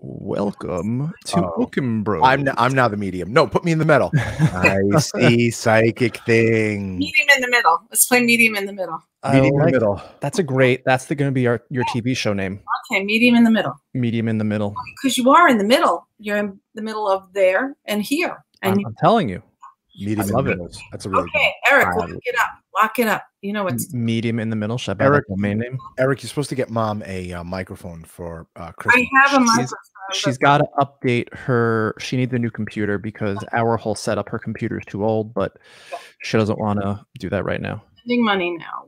Welcome to Okon Bros. I'm now the medium. No, put me in the middle. I see psychic thing. Medium in the middle. Let's play medium in the middle. Medium in the middle. That's going to be your TV show name. Okay, medium in the middle. Medium in the middle. Because you are in the middle. You're in the middle of there and here. And I'm telling you. Medium in the middle. That's a really okay, good. Eric, lock it up. Lock it up. You know what's medium in the middle. Should I buy Eric, that domain name? Eric, you're supposed to get Mom a microphone for Christmas. I have a microphone. She's got to update her. She needs a new computer because our whole setup, her computer is too old, but she doesn't want to do that right now. Spending money now.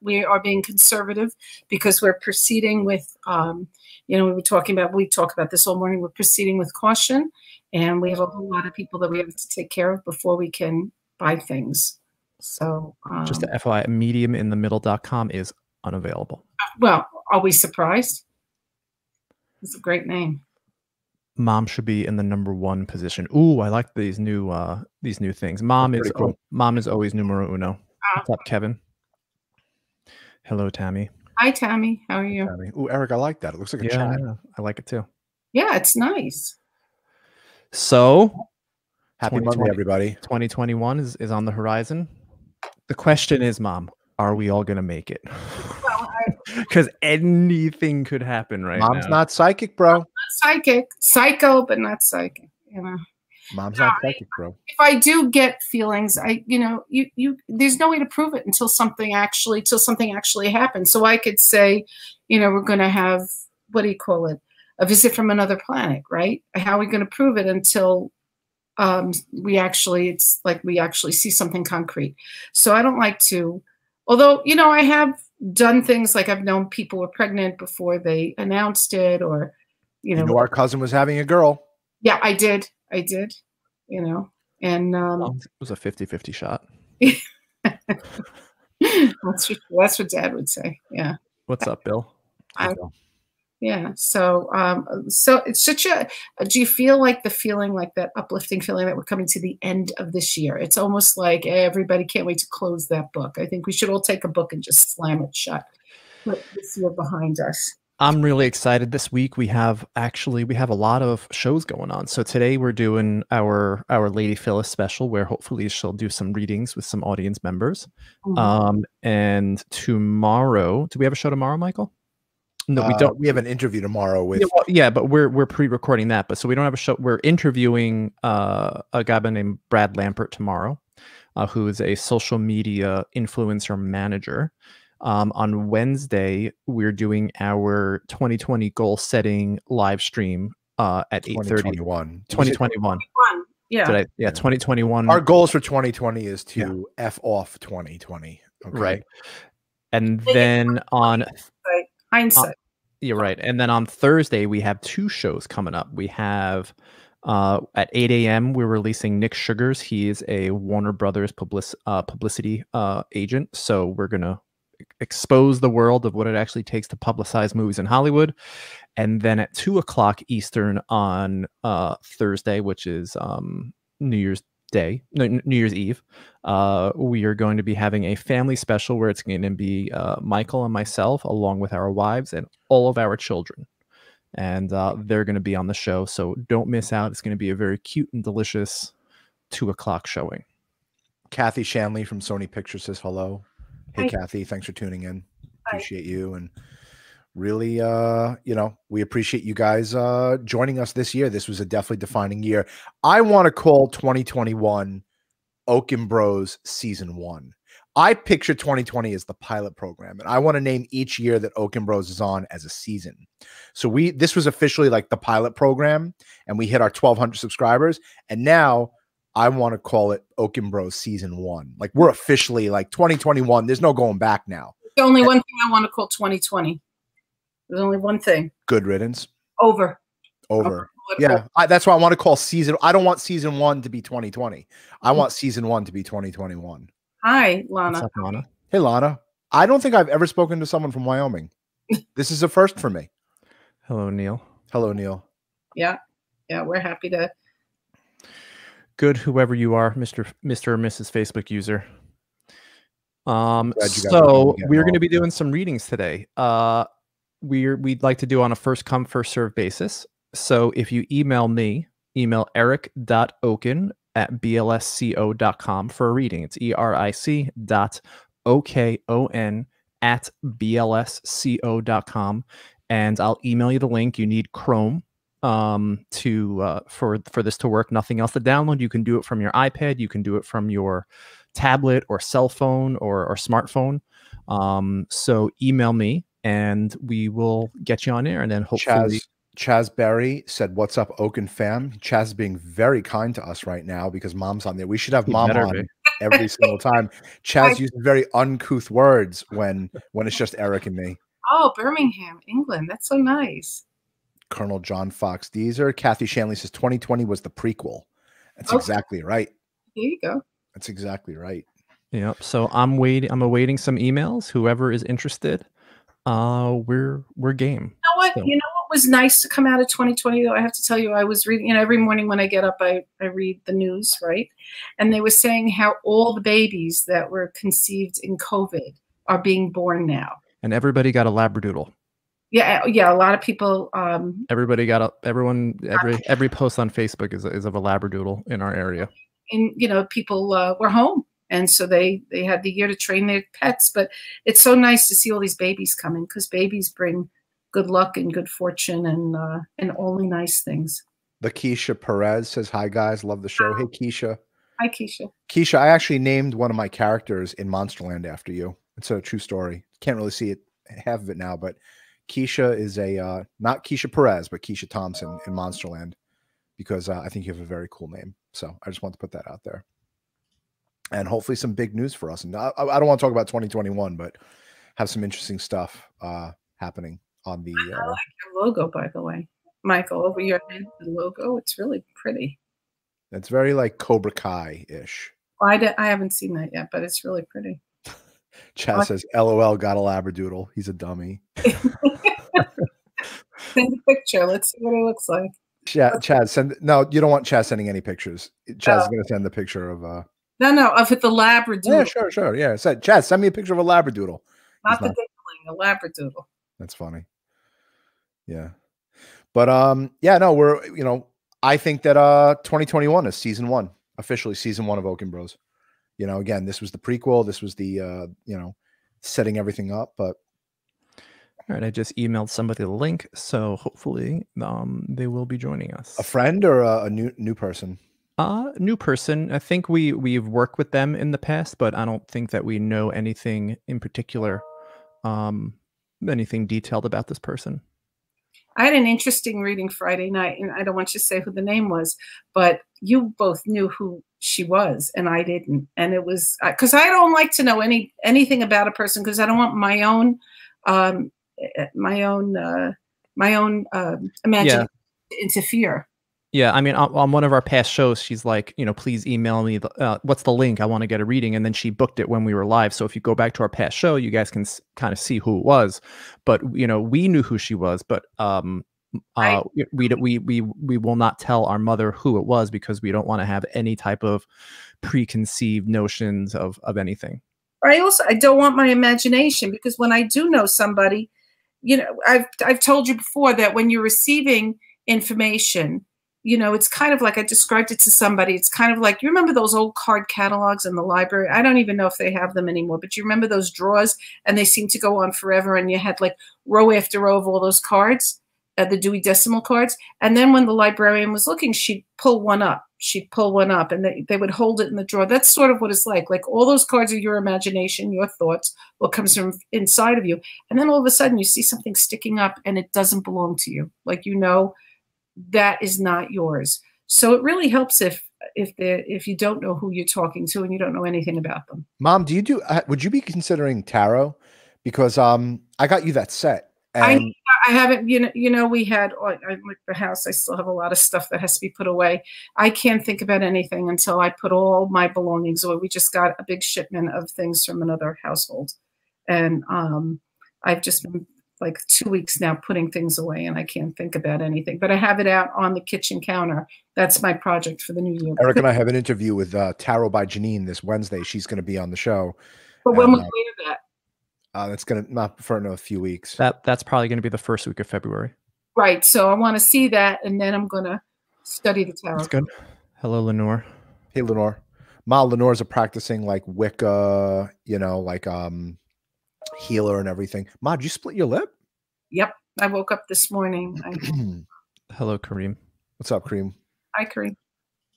We are being conservative because we're proceeding with, we talk about this all morning. We're proceeding with caution, and we have a whole lot of people that we have to take care of before we can buy things. So just the FYI, mediuminthemiddle.com is unavailable. Well, are we surprised? It's a great name. Mom should be in the #1 position. Ooh, I like these new things. Mom is cool. Mom is always numero uno. What's up, Kevin? Hello, Tammy. Hi, Tammy. How are you? Tammy. Ooh, Eric, I like that. It looks like a chat. Yeah, I like it too. Yeah, it's nice. So, happy Monday, everybody. 2021 is on the horizon. The question is, Mom, are we all gonna make it? Because anything could happen right now. Mom's not psychic, bro. Not psychic. Psycho, but not psychic. You know. Mom's not psychic, bro. If I do get feelings, there's no way to prove it until something actually happens. So I could say, we're going to have, what do you call it? A visit from another planet, right? How are we going to prove it until we actually see something concrete? So I don't like to, although, I have done things like I've known people were pregnant before they announced it, or, our cousin was having a girl. Yeah, I did, and it was a 50-50 shot. That's what Dad would say. Yeah. What's up, Bill? Yeah. So it's such do you feel like that uplifting feeling that we're coming to the end of this year? It's almost like everybody can't wait to close that book. I think we should all take a book and just slam it shut. Put this year behind us. I'm really excited. This week we have a lot of shows going on. So today we're doing our Lady Phyllis special, where hopefully she'll do some readings with some audience members. Mm-hmm. And tomorrow, do we have a show tomorrow, Michael? No, we don't. We have an interview tomorrow with. But we're pre-recording that. But so we don't have a show. We're interviewing a guy named Brad Lampert tomorrow, who is a social media influencer manager. On Wednesday, we're doing our 2020 goal setting live stream at 8:30. 2021. Yeah. 2021. Our goals for 2020 is to F off 2020. Okay? Right. And then on hindsight. You're right. And then on Thursday, we have 2 shows coming up. We have at 8 a.m. we're releasing Nick Sugars. He is a Warner Brothers publicity agent. So we're gonna expose the world of what it actually takes to publicize movies in Hollywood. And then at 2 o'clock Eastern on Thursday, which is New Year's Eve, we are going to be having a family special where it's going to be Michael and myself, along with our wives and all of our children. And they're going to be on the show. So don't miss out. It's going to be a very cute and delicious 2 o'clock showing. Kathy Shanley from Sony Pictures says hello. Hey, Hi. Kathy, thanks for tuning in. Appreciate you. And really, we appreciate you guys joining us this year. This was a definitely defining year. I want to call 2021 Okon Bros Season 1. I picture 2020 as the pilot program, and I want to name each year that Okon Bros is on as a season. So this was officially like the pilot program, and we hit our 1,200 subscribers, and now I want to call it Okon Bros Season 1. Like, we're officially like 2021. There's no going back now. The only one thing I want to call 2020. There's only one thing. Good riddance. Over. Yeah, that's why I want to call season. I don't want Season 1 to be 2020. I want Season 1 to be 2021. Hi, Lana. What's up, Lana? Hey, Lana. I don't think I've ever spoken to someone from Wyoming. This is a first for me. Hello, Neil. Hello, Neil. Yeah, we're happy to. Good, whoever you are, Mr. or Mrs. Facebook user. So we're going to be doing some readings today. We'd like to do on a first come, first serve basis. So if you email me, email eric.okon@blsco.com for a reading. It's eric.okon@blsco.com, and I'll email you the link. You need Chrome for this to work. Nothing else to download. You can do it from your iPad. You can do it from your tablet or cell phone or smartphone. So email me and we will get you on air, and then hopefully. Chaz Berry said, "What's up, Okon fam?" Chaz is being very kind to us right now because Mom's on there. We should have Mom on every single time. Chaz uses very uncouth words when it's just Eric and me. Oh, Birmingham, England. That's so nice. Colonel John Fox Deezer. Kathy Shanley says 2020 was the prequel. That's exactly right. There you go. That's exactly right. Yep. So I'm awaiting some emails. Whoever is interested, we're game. You know what? So. You know what was nice to come out of 2020, though? I have to tell you, I was reading, you know, every morning when I get up, I read the news, right? And they were saying how all the babies that were conceived in COVID are being born now. And everybody got a Labradoodle. Yeah, a lot of people. Every post on Facebook is of a Labradoodle in our area. And you know, people were home, and so they had the year to train their pets. But it's so nice to see all these babies coming, because babies bring good luck and good fortune and only nice things. The Keisha Perez says, "Hi guys, love the show." Hey Keisha. Hi Keisha. Keisha, I actually named one of my characters in Monsterland after you. It's a true story. Can't really see it, half of it now, but Keisha is a not Keisha Perez, but Keisha Thompson in Monsterland, because I think you have a very cool name. So I just want to put that out there, and hopefully some big news for us. And I don't want to talk about 2021, but have some interesting stuff happening on the. I like your logo, by the way, Michael. Over your head, the logo. It's really pretty. It's very like Cobra Kai ish. Well, I haven't seen that yet, but it's really pretty. Chaz says, "LOL, got a Labradoodle. He's a dummy." Send a picture. Let's see what it looks like. Chaz, send. No, you don't want Chaz sending any pictures. Chaz is going to send the picture of. No, of the Labradoodle. Yeah, sure. Yeah, Chaz, send me a picture of a Labradoodle. Not the Dickling, a Labradoodle. That's funny. Yeah, but yeah, no, we're I think that 2021 is season 1, officially season 1 of Okon Bros. Again, this was the prequel. This was the setting everything up. But all right, I just emailed somebody the link, so hopefully they will be joining us. A friend or a new person? New person. I think we've worked with them in the past, but I don't think that we know anything in particular, anything detailed about this person. I had an interesting reading Friday night, and I don't want you to say who the name was, but you both knew who she was, and I didn't. And it was because I don't like to know anything about a person, because I don't want my own imagination to interfere. Yeah, I mean, on one of our past shows, she's like, please email me. What's the link? I want to get a reading. And then she booked it when we were live. So if you go back to our past show, you guys can kind of see who it was. But we knew who she was. But we will not tell our mother who it was, because we don't want to have any type of preconceived notions of anything. I don't want my imagination, because when I do know somebody, I've told you before that when you're receiving information, it's kind of like, I described it to somebody. It's kind of like, you remember those old card catalogs in the library? I don't even know if they have them anymore, but you remember those drawers, and they seem to go on forever. And you had like row after row of all those cards, the Dewey Decimal cards. And then when the librarian was looking, she'd pull one up. And they would hold it in the drawer. That's sort of what it's like. Like, all those cards are your imagination, your thoughts, what comes from inside of you. And then all of a sudden you see something sticking up, and it doesn't belong to you. Like, that is not yours. So it really helps if you don't know who you're talking to and you don't know anything about them. Mom, would you be considering tarot? Because I got you that set. And I haven't, we had at the house, I still have a lot of stuff that has to be put away. I can't think about anything until I put all my belongings away. We just got a big shipment of things from another household. And I've just been like 2 weeks now putting things away, and I can't think about anything. But I have it out on the kitchen counter. That's my project for the new year. Eric and I have an interview with Tarot by Janine this Wednesday. She's going to be on the show. But when will we do that? That's going to not for a few weeks. That's probably going to be the first week of February. Right. So I want to see that, and then I'm going to study the tarot. That's good. Hello, Lenore. Hey, Lenore. Ma, Lenore's a practicing like Wicca, like healer and everything. Ma, did you split your lip? Yep. I woke up this morning. Hello, Kareem. What's up, Kareem? Hi, Kareem.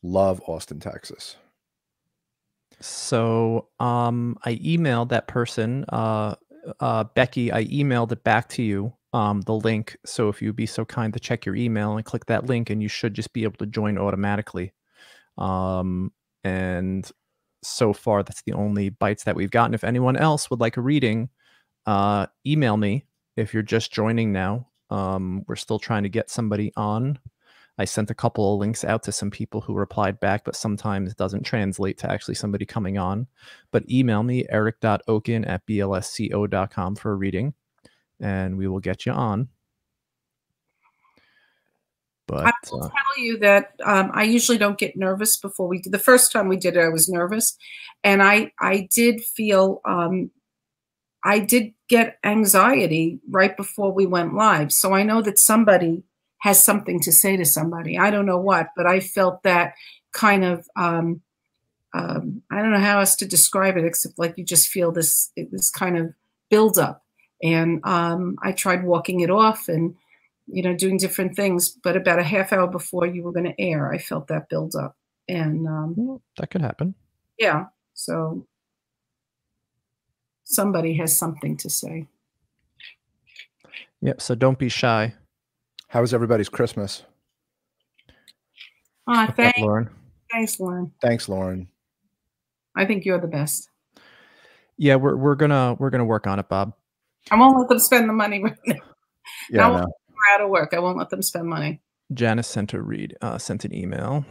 Love Austin, Texas. So I emailed that person, Becky. I emailed it back to you, the link. So if you'd be so kind to check your email and click that link, and you should just be able to join automatically. And so far, that's the only bites that we've gotten. If anyone else would like a reading, email me. If you're just joining now, we're still trying to get somebody on. I sent a couple of links out to some people who replied back, but sometimes it doesn't translate to actually somebody coming on. But email me, eric.okon@blsco.com for a reading, and we will get you on. But I will tell you that I usually don't get nervous before we did. The first time we did it, I was nervous, and I did feel I did get anxiety right before we went live. So I know that somebody has something to say to somebody. I don't know what, but I felt that kind of I don't know how else to describe it, except like you just feel this kind of build up, and I tried walking it off and doing different things, but about a half hour before you were going to air, I felt that build up, and that could happen. Yeah, so somebody has something to say. Yep. So don't be shy. How was everybody's Christmas? Thanks, Lauren. Thanks, Lauren. Thanks, Lauren. I think you're the best. Yeah, we're gonna work on it, Bob. I won't let them spend the money right now. Yeah, no. We're out of work. I won't let them spend money. Janice sent an email,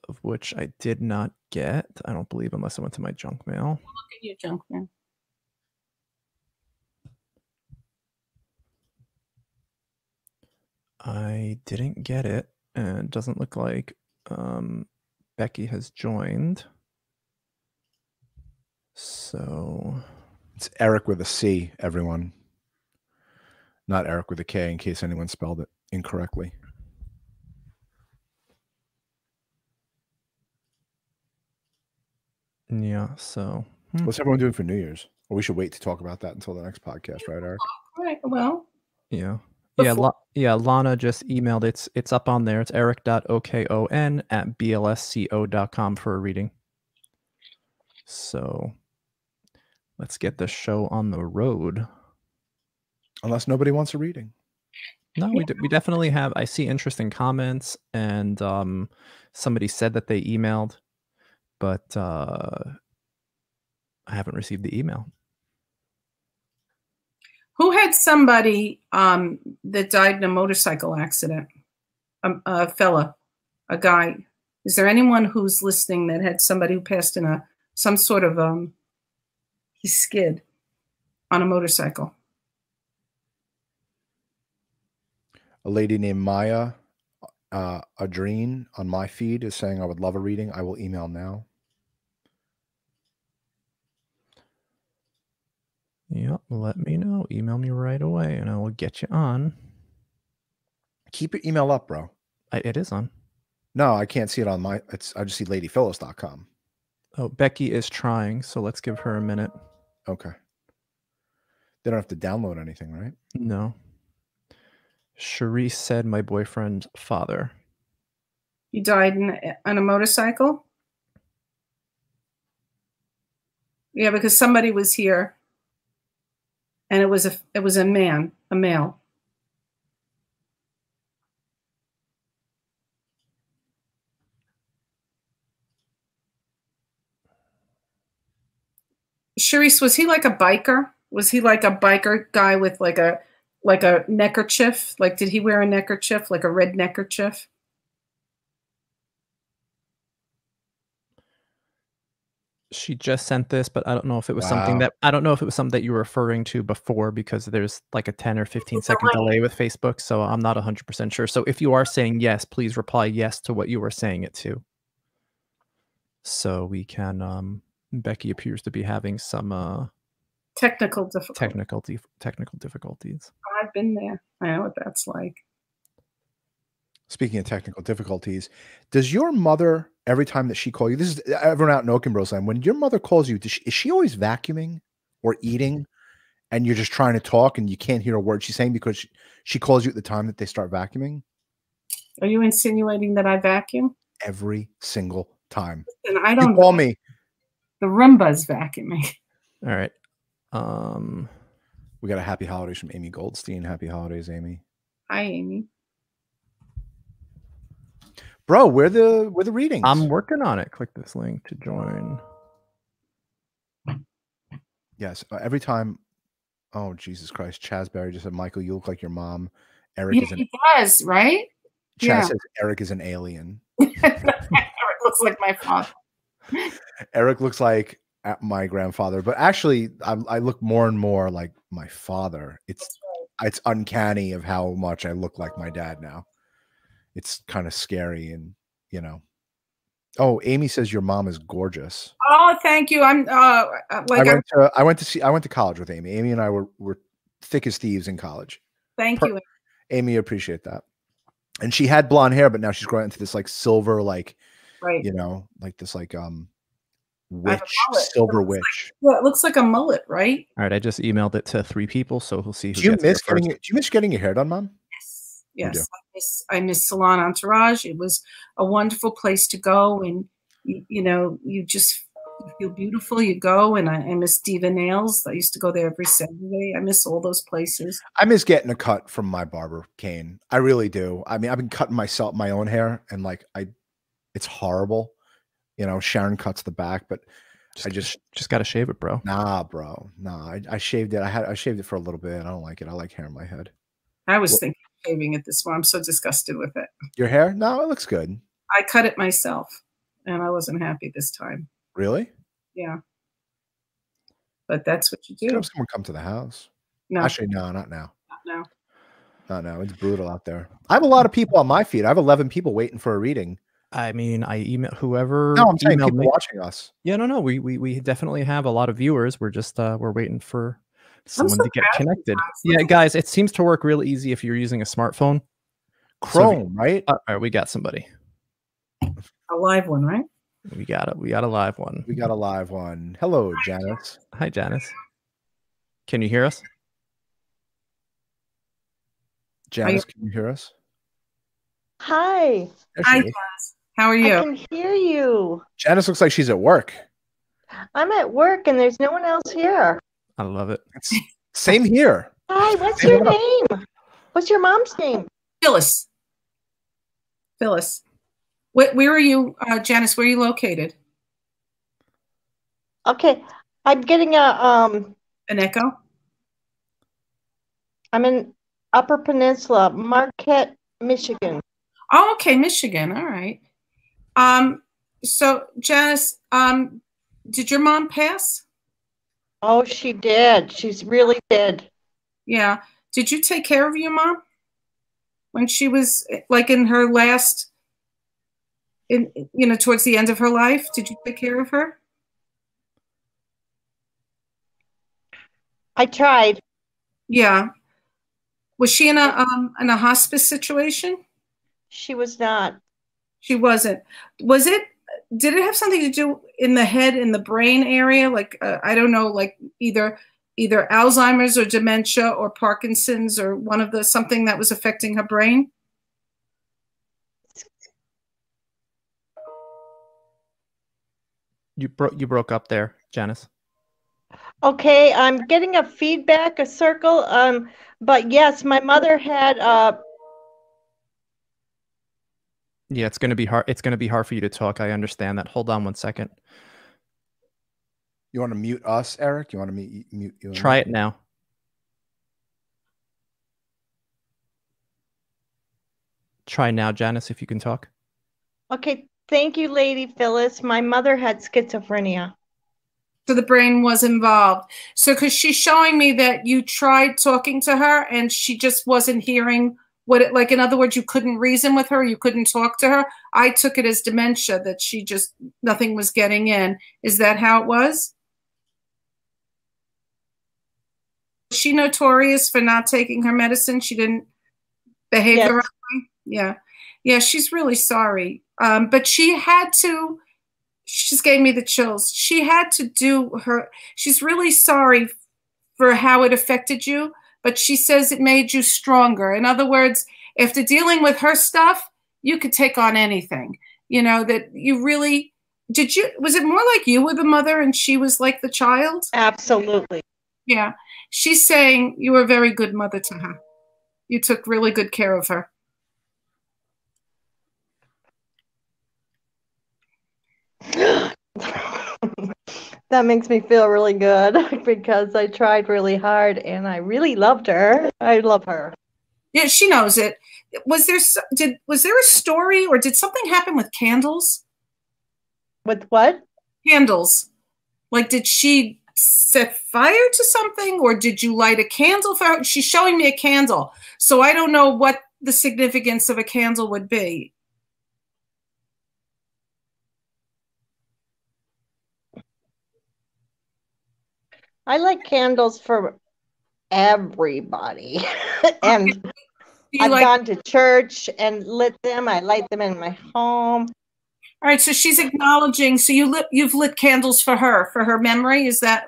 of which I did not get. I don't believe, unless it went to my junk mail. Look at your junk mail. I didn't get it, and it doesn't look like Becky has joined. So it's Eric with a C, everyone. Not Eric with a K, in case anyone spelled it incorrectly. Yeah, so what's everyone doing for New Year's? Or we should wait to talk about that until the next podcast, right, Eric? Right. Well, yeah. Yeah, Lana just emailed. It's up on there. It's eric.okon@blsco.com for a reading. So let's get the show on the road. Unless nobody wants a reading. No, we definitely have. I see interesting comments, and somebody said that they emailed, but I haven't received the email. Who had somebody that died in a motorcycle accident? A fella, a guy. Is there anyone who's listening that had somebody who passed in some sort of he skid on a motorcycle? A lady named Maya Adreen on my feed is saying, I would love a reading. I will email now. Yep, let me know. Email me right away, and I will get you on. Keep your email up, bro. It is on. No, I can't see it on my. I just see ladyphyllis.com. Oh, Becky is trying, so let's give her a minute. Okay. They don't have to download anything, right? No. Cherise said my boyfriend's father. He died on a motorcycle? Yeah, because somebody was here, and it was a man, a male. Cherise, was he like a biker? Was he like a biker guy with like a neckerchief? Like, did he wear a neckerchief, like a red neckerchief? She just sent this, but I don't know if it was something that you were referring to before, because there's like a 10 or 15-second delay with Facebook, so I'm not 100% sure. So if you are saying yes, please reply yes to what you were saying it to. So we can Becky appears to be having some technical difficulties. I've been there. I know what that's like. Speaking of technical difficulties, does your mother, every time that she calls you, this is everyone out in Oakenbro's land, when your mother calls you, is she always vacuuming or eating and you're just trying to talk and you can't hear a word she's saying because she calls you at the time that they start vacuuming? Are you insinuating that I vacuum? Every single time. And I don't You call me. The Roomba's vacuuming. All right. We got a happy holidays from Amy Goldstein. Happy holidays, Amy. Hi, Amy. Bro, where the readings? I'm working on it. Click this link to join. Yes. Every time. Oh, Jesus Christ. Chaz Berry just said, Michael, you look like your mom. Eric is he does, right? Chaz says Eric is an alien. Eric looks like my father. Eric looks like my grandfather, but actually I look more and more like my father. It's uncanny of how much I look like my dad now. It's kind of scary, and you know. Oh, Amy says your mom is gorgeous. Oh, thank you. I'm like I went to college with Amy. Amy and I were thick as thieves in college. Thank you, Amy. Appreciate that. And she had blonde hair, but now she's growing into this like silver, like you know, like this like witch, silver witch. It looks like a mullet, right? All right, I just emailed it to 3 people, so we'll see who do you gets miss there getting first. Do you miss getting your hair done, Mom? Yes. I miss Salon Entourage. It was a wonderful place to go, and you know, you just feel beautiful. You go, and I miss Diva Nails. I used to go there every Saturday. I miss all those places. I miss getting a cut from my barber, Kane. I really do. I mean, I've been cutting my own hair, and like it's horrible. You know, Sharon cuts the back, but I just got to shave it, bro. Nah, bro. Nah, I shaved it. I shaved it for a little bit. I don't like it. I like hair in my head. I was thinking of shaving it this morning. I'm so disgusted with it. Your hair? No, it looks good. I cut it myself, and I wasn't happy this time. Really? Yeah. But that's what you do. Have someone come to the house. No. Actually, no, not now. No. Not now. It's brutal out there. I have a lot of people on my feed. I have 11 people waiting for a reading. I mean, I email whoever. No, I'm saying people me. watching us. Yeah, no. We definitely have a lot of viewers. We're just we're waiting for someone to get connected. Yeah, guys, it seems to work real easy if you're using a smartphone. Chrome, right? All right, we got somebody. A live one, right? We got it. We got a live one. We got a live one. Hello, Janice. Hi, Janice. Can you hear us? Janice, can you hear us? Hi. Hi, Janice. How are you? I can hear you. Janice looks like she's at work. I'm at work and there's no one else here. I love it. Same here. Hi, what's your name? What's your mom's name? Phyllis. Phyllis. Where are you, Janice? Where are you located? Okay, I'm getting an echo. I'm in Upper Peninsula, Marquette, Michigan. Oh, okay, Michigan. All right. So Janice, did your mom pass? Oh, she did. She's really dead. Yeah. Did you take care of your mom when she was like in her last, towards the end of her life? Did you take care of her? I tried. Yeah. Was she in a hospice situation? She was not. She wasn't. Did it have something to do in the head, in the brain area? Like, I don't know, like either Alzheimer's or dementia or Parkinson's or something that was affecting her brain? You broke up there, Janice. Okay, I'm getting a feedback, a circle. But yes, my mother had Yeah, it's gonna be hard. It's gonna be hard for you to talk. I understand that. Hold on 1 second. You want to mute us, Eric? You want to mute you? Try it now. Try now, Janice, if you can talk. Okay, thank you, Lady Phyllis. My mother had schizophrenia. So the brain was involved. So because she's showing me that you tried talking to her and she just wasn't hearing what it, like, in other words, you couldn't reason with her, you couldn't talk to her. I took it as dementia, that she just, nothing was getting in. Is that how it was? Was she notorious for not taking her medicine? She didn't behave the right way? Yeah. Yeah, she's really sorry. But she just gave me the chills. She had to she's really sorry for how it affected you, but she says it made you stronger. In other words, after dealing with her stuff, you could take on anything. You know, that you really, was it more like you were the mother and she was like the child? Absolutely. Yeah. She's saying you were a very good mother to her. You took really good care of her. That makes me feel really good because I tried really hard and I really loved her. I love her. Yeah, she knows it. Was there a story or did something happen with candles? With what? Candles. Like, did she set fire to something or did you light a candle for her? She's showing me a candle. So I don't know what the significance of a candle would be. I light candles for everybody. And I've gone to church and lit them. I light them in my home. All right, so she's acknowledging. So you've lit candles for her memory. Is that?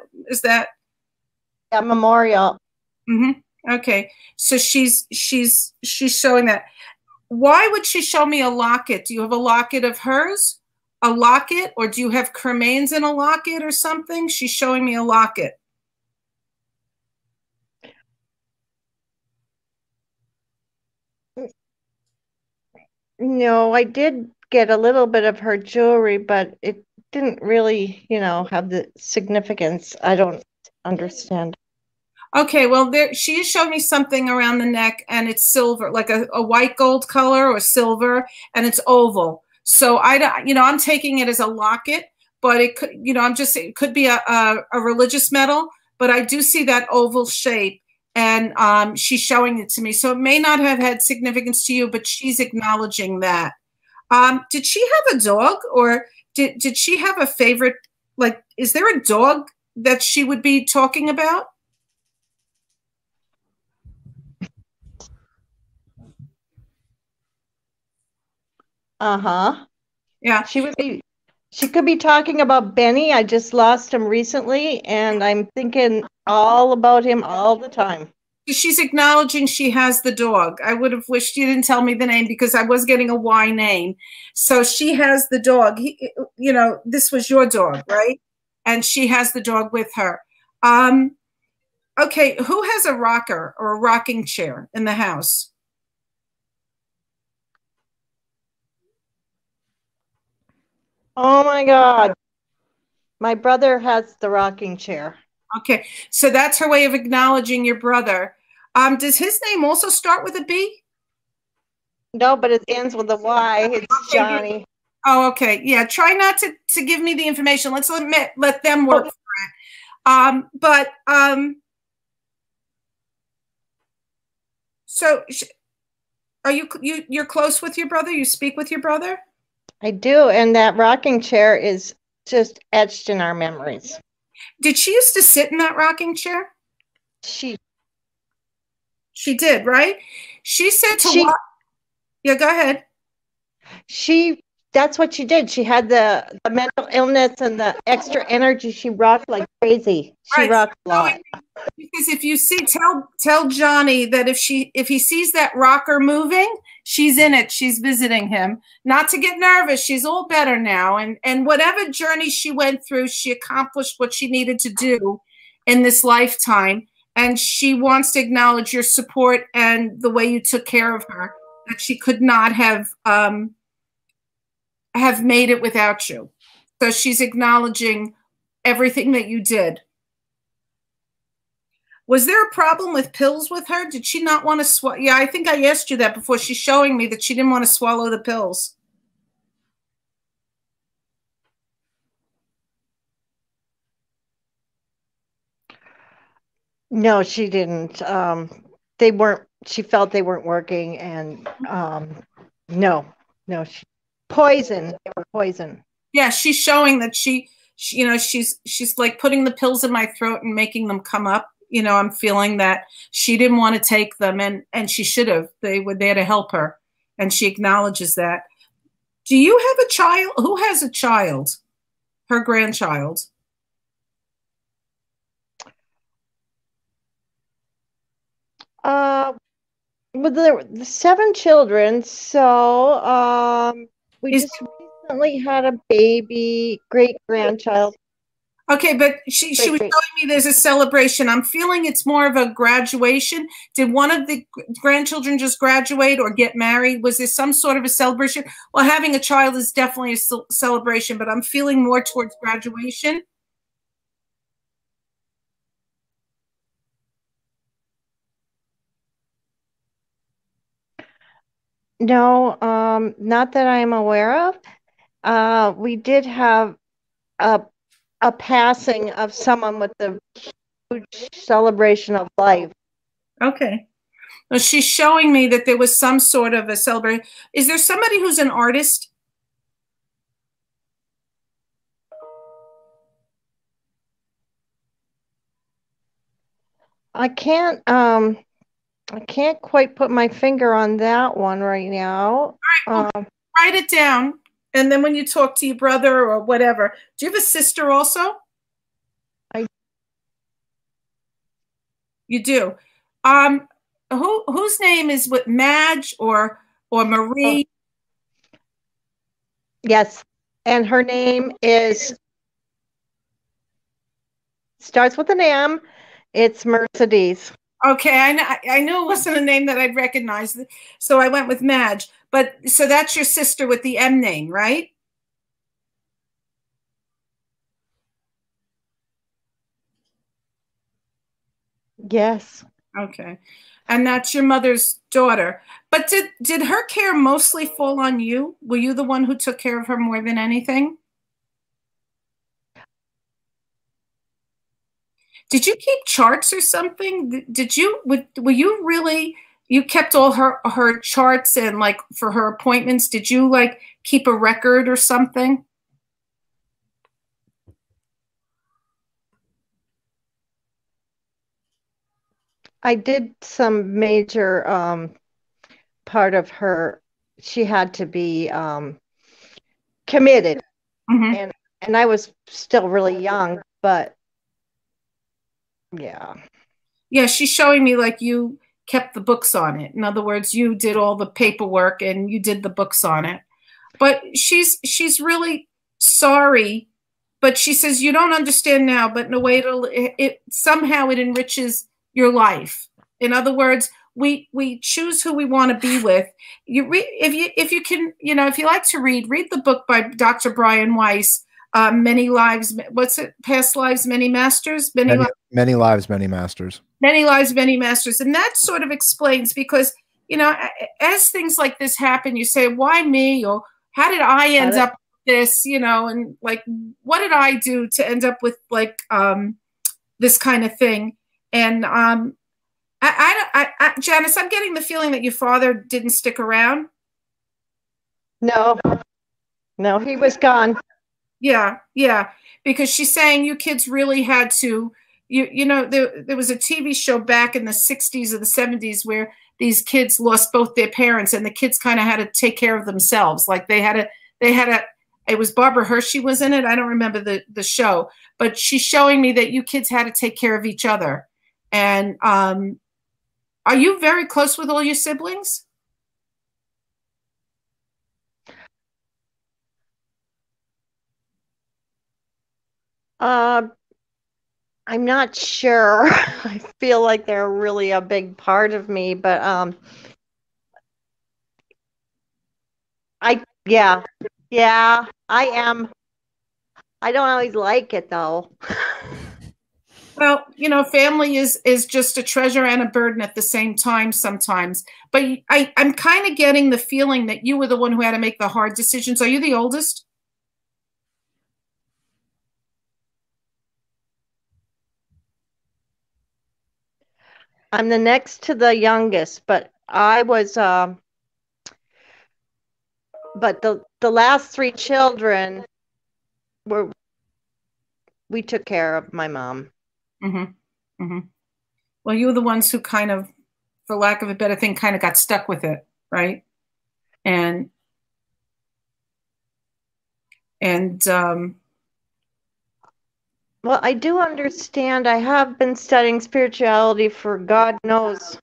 A memorial. Mm-hmm. Okay, so she's showing that. Why would she show me a locket? Do you have a locket of hers? A locket, or do you have cremains in a locket or something? She's showing me a locket. No, I did get a little bit of her jewelry, but it didn't really, have the significance. I don't understand. Okay, well, she is showing me something around the neck, and it's silver, like a white gold color or silver, and it's oval. So I'm taking it as a locket, but it could, it could be a religious medal, but I do see that oval shape. And she's showing it to me. So it may not have had significance to you, but she's acknowledging that. Did she have a dog or did she have a favorite? Like, is there a dog that she would be talking about? Uh-huh. Yeah. She could be talking about Benny. I just lost him recently, and I'm thinking all about him all the time. She's acknowledging she has the dog. I would have wished you didn't tell me the name because I was getting a Y name. So she has the dog. This was your dog, right? And she has the dog with her. Okay, who has a rocker or a rocking chair in the house? Oh my God. My brother has the rocking chair. Okay, so that's her way of acknowledging your brother. Does his name also start with a B? No, but it ends with a Y. It's Johnny. Oh, okay. Yeah, try not to give me the information. Let's let them work for it. So are you're close with your brother? You speak with your brother? I do, and that rocking chair is just etched in our memories. Did she used to sit in that rocking chair? She did, right? She said to yeah, go ahead. That's what she did. She had the mental illness and the extra energy. She rocked like crazy. She rocked a lot. Because if you see, tell Johnny that if he sees that rocker moving, she's in it. She's visiting him. Not to get nervous. She's all better now. And whatever journey she went through, she accomplished what she needed to do in this lifetime. And she wants to acknowledge your support and the way you took care of her. That she could not have made it without you. So she's acknowledging everything that you did. Was there a problem with pills with her? Did she not want to swallow? Yeah, I think I asked you that before. She's showing me that she didn't want to swallow the pills. No, she didn't. She felt they weren't working, and no, poison. They were poison. Yeah, she's showing that she's like putting the pills in my throat and making them come up. I'm feeling that she didn't want to take them, and she should have. They were there to help her, and she acknowledges that. Do you have a child? Who has a child? Her grandchild? Well, there were the 7 children, so we Is- just recently had a baby, great grandchild. Okay, but she was telling me there's a celebration. I'm feeling it's more of a graduation. Did one of the grandchildren just graduate or get married? Was there some sort of a celebration? Well, having a child is definitely a celebration, but I'm feeling more towards graduation. No, not that I'm aware of. We did have a passing of someone with a huge celebration of life. Okay. Well, she's showing me that there was some sort of a celebration. Is there somebody who's an artist? I can't quite put my finger on that one right now. All right, well, write it down. And then when you talk to your brother or whatever, do you have a sister also? You do. Whose name is with Madge or Marie? Yes, and her name starts with an M. It's Mercedes. Okay, I knew it wasn't a name that I'd recognize, so I went with Madge. But so that's your sister with the M name, right? Yes. Okay. And that's your mother's daughter. But did her care mostly fall on you? Were you the one who took care of her more than anything? Did you keep charts or something? Were you really, you kept all her charts and like for her appointments, did you like keep a record or something? I did some major part of her. She had to be committed. Mm-hmm. And I was still really young, but yeah. Yeah, she's showing me like you kept the books on it. In other words, you did all the paperwork and you did the books on it. But she's really sorry, but she says you don't understand now, but in a way it somehow it enriches your life. In other words, we choose who we want to be with. If you can, if you like to read the book by Dr. Brian Weiss, Many Lives, what's it? Past Lives, Many Masters? Many Lives, Many Masters. Many Lives, Many Masters. And that sort of explains because, as things like this happen, you say, why me? Or how did I end up with this? And like, what did I do to end up with like this kind of thing? And Janice, I'm getting the feeling that your father didn't stick around. No, he was gone. Yeah, because she's saying you kids really had to, there was a TV show back in the 60s or the 70s where these kids lost both their parents and the kids kind of had to take care of themselves. Like it was Barbara Hershey was in it. I don't remember the show, but she's showing me that you kids had to take care of each other. And are you very close with all your siblings? I'm not sure. I feel like they're really a big part of me, but yeah, I am. I don't always like it though. Well, family is just a treasure and a burden at the same time sometimes. But I'm kind of getting the feeling that you were the one who had to make the hard decisions. Are you the oldest? I'm the next to the youngest, but I was but the last 3 children we took care of my mom. Mm-hmm. Mm-hmm. Well, you were the ones who kind of, for lack of a better thing, kind of got stuck with it, right? and well, I do understand. I have been studying spirituality for God knows,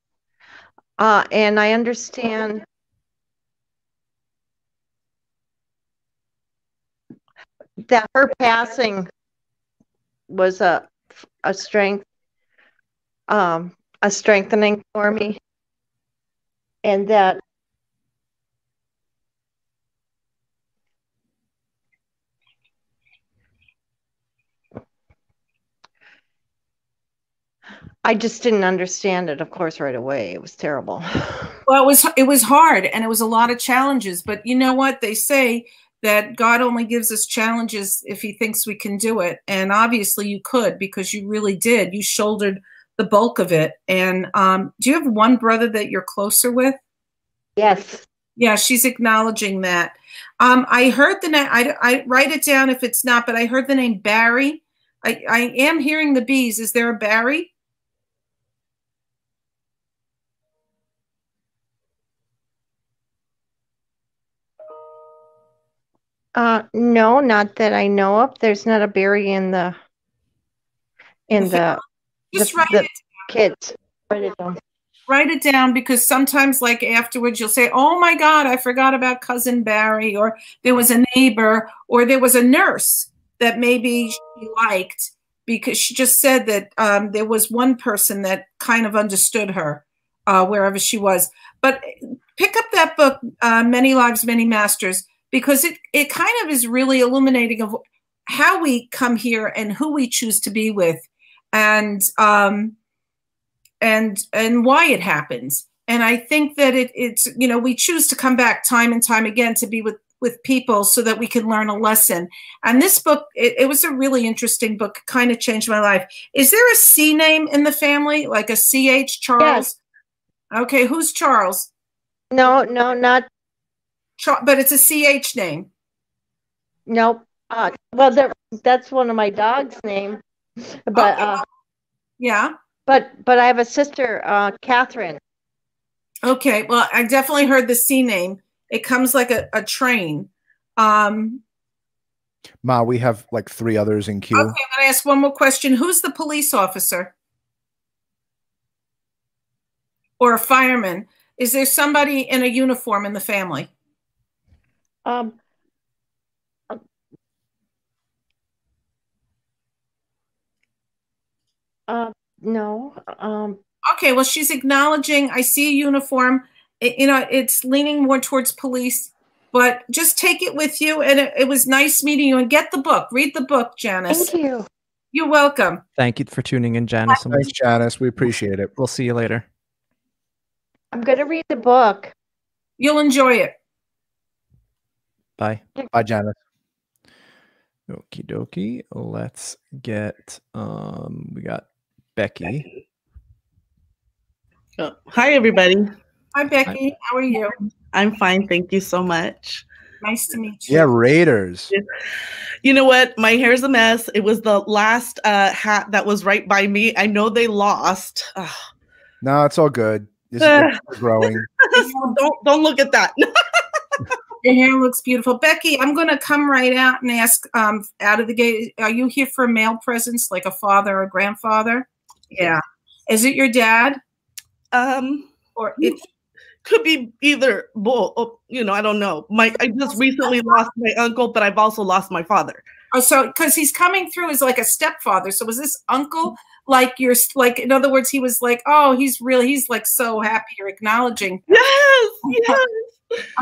and I understand that her passing was a strength, a strengthening for me, and that I just didn't understand it, of course, right away. It was terrible. Well, it was hard, and it was a lot of challenges. But you know what? They say that God only gives us challenges if he thinks we can do it. And obviously you could, because you really did. You shouldered the bulk of it. And do you have one brother that you're closer with? Yes. Yeah, she's acknowledging that. I heard the name. I write it down if it's not, but I heard the name Barry. I am hearing the bees. Is there a Barry? No, not that I know of. There's not a Barry in the Just write it down. Kids. Write it down. Write it down, because sometimes, like, afterwards you'll say, oh my God, I forgot about cousin Barry, or there was a neighbor, or there was a nurse that maybe she liked, because she just said that there was one person that kind of understood her wherever she was. But pick up that book, Many Lives, Many Masters, because it kind of is really illuminating of how we come here and who we choose to be with, and why it happens. And I think that it's, you know, we choose to come back time and time again to be with people so that we can learn a lesson. And this book, it was a really interesting book, kind of changed my life. Is there a C name in the family, like a CH, Charles? Yes. Okay, who's Charles? No, not. But it's a CH name. Nope. Well, that's one of my dog's name, but okay. Yeah. But I have a sister, Catherine. Okay, well, I definitely heard the C name. It comes like a train. Ma, we have like 3 others in queue. Okay, I'm going to ask one more question. Who's the police officer? Or a fireman? Is there somebody in a uniform in the family? No. Okay, well, she's acknowledging, I see a uniform. You know, it's leaning more towards police, but just take it with you. And it was nice meeting you. And get the book. Read the book, Janice. Thank you. You're welcome. Thank you for tuning in, Janice. Thanks, Janice. We appreciate it. We'll see you later. I'm going to read the book. You'll enjoy it. Bye. Bye, Janice. Okie dokie. Let's get, we got Becky. Oh, hi, everybody. Hi, Becky. Hi. How are you? I'm fine. Thank you so much. Nice to meet you. Yeah, Raiders. You know what? My hair's a mess. It was the last hat that was right by me. I know they lost. Ugh. No, it's all good. This is growing. Don't look at that. Your hair looks beautiful. Becky, I'm going to come right out and ask out of the gate, are you here for a male presence, like a father or grandfather? Yeah. Is it your dad? Or it could be either both. You know, I don't know. I just recently lost my uncle, but I've also lost my father. Oh, so because he's coming through as like a stepfather. So was this uncle like in other words, he was like, oh, he's like so happy you're acknowledging. Yes, yes.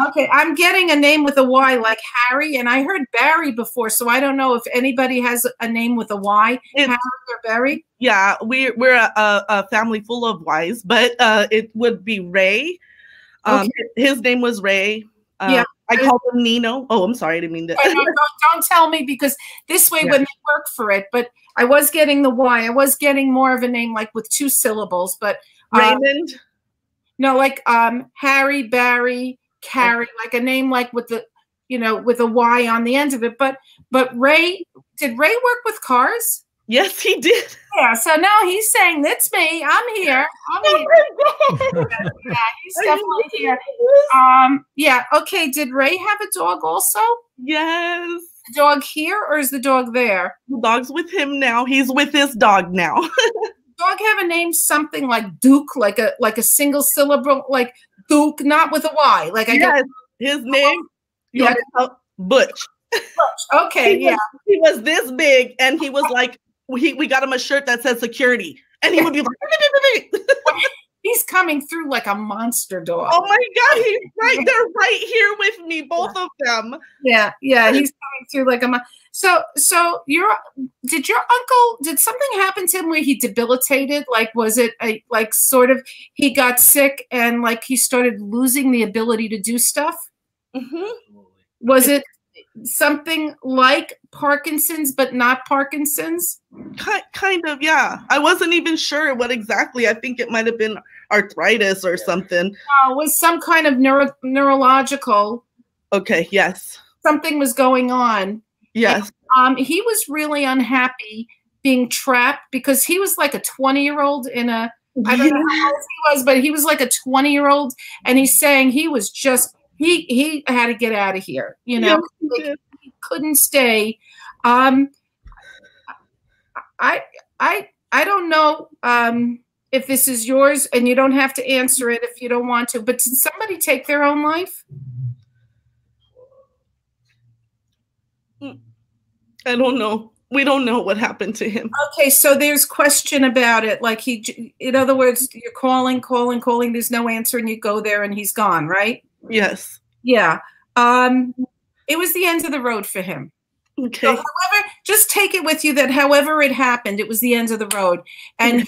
Okay, I'm getting a name with a Y, like Harry, and I heard Barry before, so I don't know if anybody has a name with a Y. Harry or Barry? Yeah, we're a family full of Ys, but it would be Ray. Okay. His name was Ray. Yeah, I called him Nino. Oh, I'm sorry, I didn't mean to. No, don't tell me, because this way when they work for it. But I was getting the Y. I was getting more of a name like with 2 syllables, but Raymond. No, like Harry, Barry, Carrie, like a name like with the, you know, with a Y on the end of it. But Ray, did Ray work with cars? Yes, he did. Yeah, so now he's saying, that's me. I'm here. I'm here. Yeah, he's definitely here. Yeah, okay. Did Ray have a dog also? Yes. The dog here, or is the dog there? The dog's with him now. He's with his dog now. Dog have a name something like Duke, like a single syllable, like Duke, not with a Y. Like I guess his name. Yeah, Butch. Okay, he was this big, and he was like, we got him a shirt that says security, and he would be like, he's coming through like a monster dog. Oh my God, he's right there, right here with me, both of them. Yeah, he's coming through like a So did your uncle, did something happen to him where he debilitated? Like, was it like sort of he got sick and like he started losing the ability to do stuff? Mm-hmm. Was it something like Parkinson's, but not Parkinson's? Kind of, yeah. I wasn't even sure what exactly. I think it might have been arthritis or something. Was some kind of neurological. Okay, yes. Something was going on. Yes. And, he was really unhappy being trapped because he was like a 20-year-old in a, I don't know how old he was, but he was like a 20-year-old, and he's saying he was just, he had to get out of here, you know. Like, he couldn't stay. I don't know if this is yours, and you don't have to answer it if you don't want to, but did somebody take their own life? I don't know. We don't know what happened to him. Okay, so there's question about it. Like in other words, you're calling, there's no answer, and you go there and he's gone, right? Yes. Yeah. It was the end of the road for him. Okay. So, however, just take it with you that however it happened, it was the end of the road. And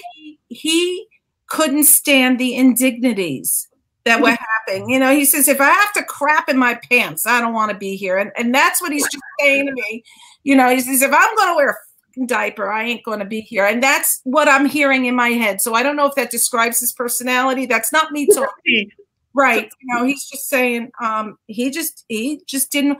he couldn't stand the indignities that were happening. You know, he says, if I have to crap in my pants, I don't want to be here. And that's what he's just saying to me. You know, he says, if I'm going to wear a fucking diaper, I ain't going to be here. And that's what I'm hearing in my head. So I don't know if that describes his personality. That's not me talking. Right. You know, he's just saying, he just didn't.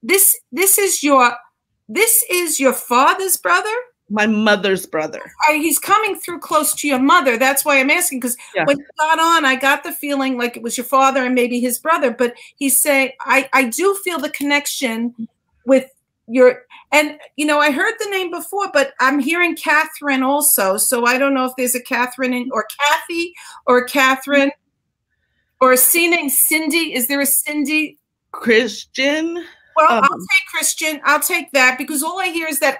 This is your father's brother? My mother's brother. He's coming through close to your mother. That's why I'm asking, because when you got on, I got the feeling like it was your father and maybe his brother. But he's saying, I do feel the connection with your, and, you know, I heard the name before, but I'm hearing Catherine also. So I don't know if there's a Catherine or Kathy or Catherine or a C named Cindy. Is there a Cindy? Christian. Well, I'll take Christian. I'll take that because all I hear is that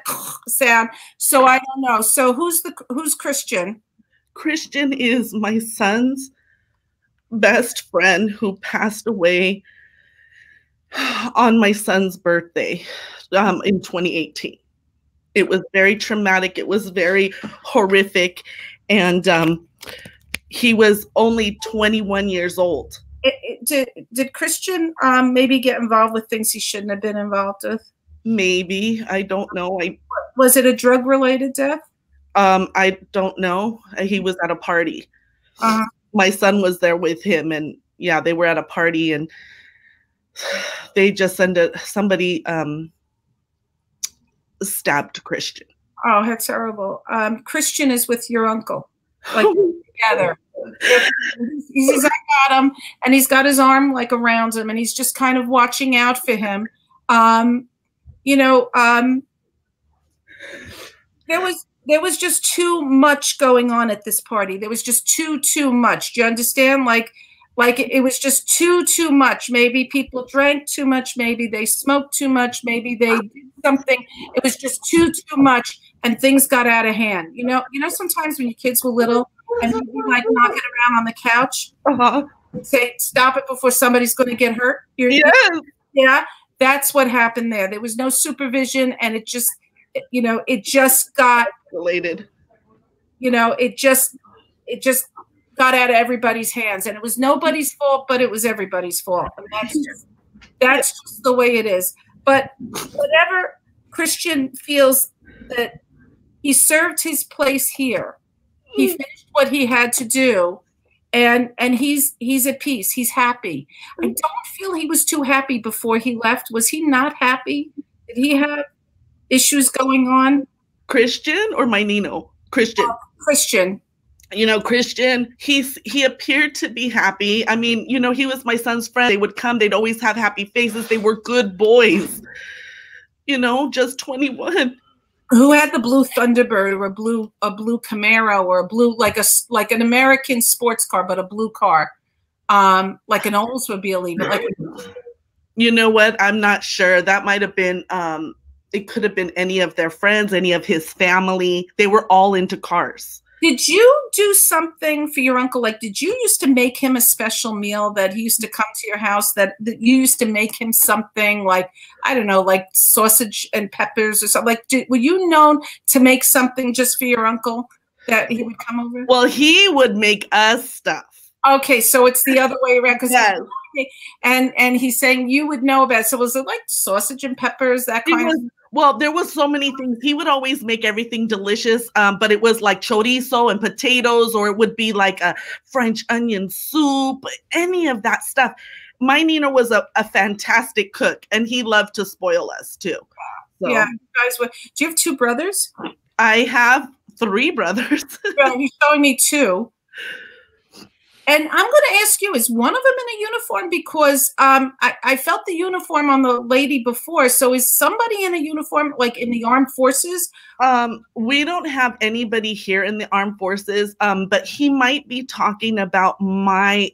sound. So I don't know. So who's Christian? Christian is my son's best friend who passed away on my son's birthday in 2018. It was very traumatic. It was very horrific. And he was only 21 years old. Did Christian maybe get involved with things he shouldn't have been involved with? Maybe. I don't know. Was it a drug-related death? I don't know. He was at a party. My son was there with him, and yeah, they were at a party, and they just somebody stabbed Christian. Oh, that's terrible. Christian is with your uncle, like together. He says, I got him, and he's got his arm like around him, and he's just kind of watching out for him. You know, there was just too much going on at this party. There was just too much. Do you understand? Like it was just too much. Maybe people drank too much. Maybe they smoked too much. Maybe they did something. It was just too much, and things got out of hand. You know, sometimes when your kids were little and you'd be like knocking around on the couch, say, stop it before somebody's going to get hurt. Yeah, that's what happened there. There was no supervision, and it just got related. You know, it just got out of everybody's hands, and it was nobody's fault, but it was everybody's fault. And that's just the way it is. But whatever Christian feels that he served his place here, he finished what he had to do, and he's at peace. He's happy. I don't feel he was too happy before he left. Was he not happy? Did he have issues going on? Christian or my Nino? Christian. Christian. You know, Christian, he appeared to be happy. I mean, you know, he was my son's friend. They would come, they'd always have happy faces. They were good boys. You know, just 21. Who had the blue Thunderbird or a blue Camaro or a blue, like an American sports car, but a blue car? Like an Oldsmobile even. Like, you know what? I'm not sure. That might have been it could have been any of their friends, any of his family. They were all into cars. Did you do something for your uncle? Like, did you used to make him a special meal that he used to come to your house, that you used to make him something like, I don't know, like sausage and peppers or something? Like, were you known to make something just for your uncle that he would come over? Well, he would make us stuff. Okay, so it's the other way around. Yes. And he's saying you would know about it. So was it like sausage and peppers, that kind of? Well, there was so many things. He would always make everything delicious, but it was like chorizo and potatoes, or it would be like a French onion soup, any of that stuff. My Nino was a fantastic cook, and he loved to spoil us too. So. Yeah, guys. Do you have 2 brothers? I have 3 brothers. Yeah, you're showing me 2. And I'm going to ask you, is one of them in a uniform? Because I felt the uniform on the lady before. So is somebody in a uniform, like in the armed forces? We don't have anybody here in the armed forces, but he might be talking about my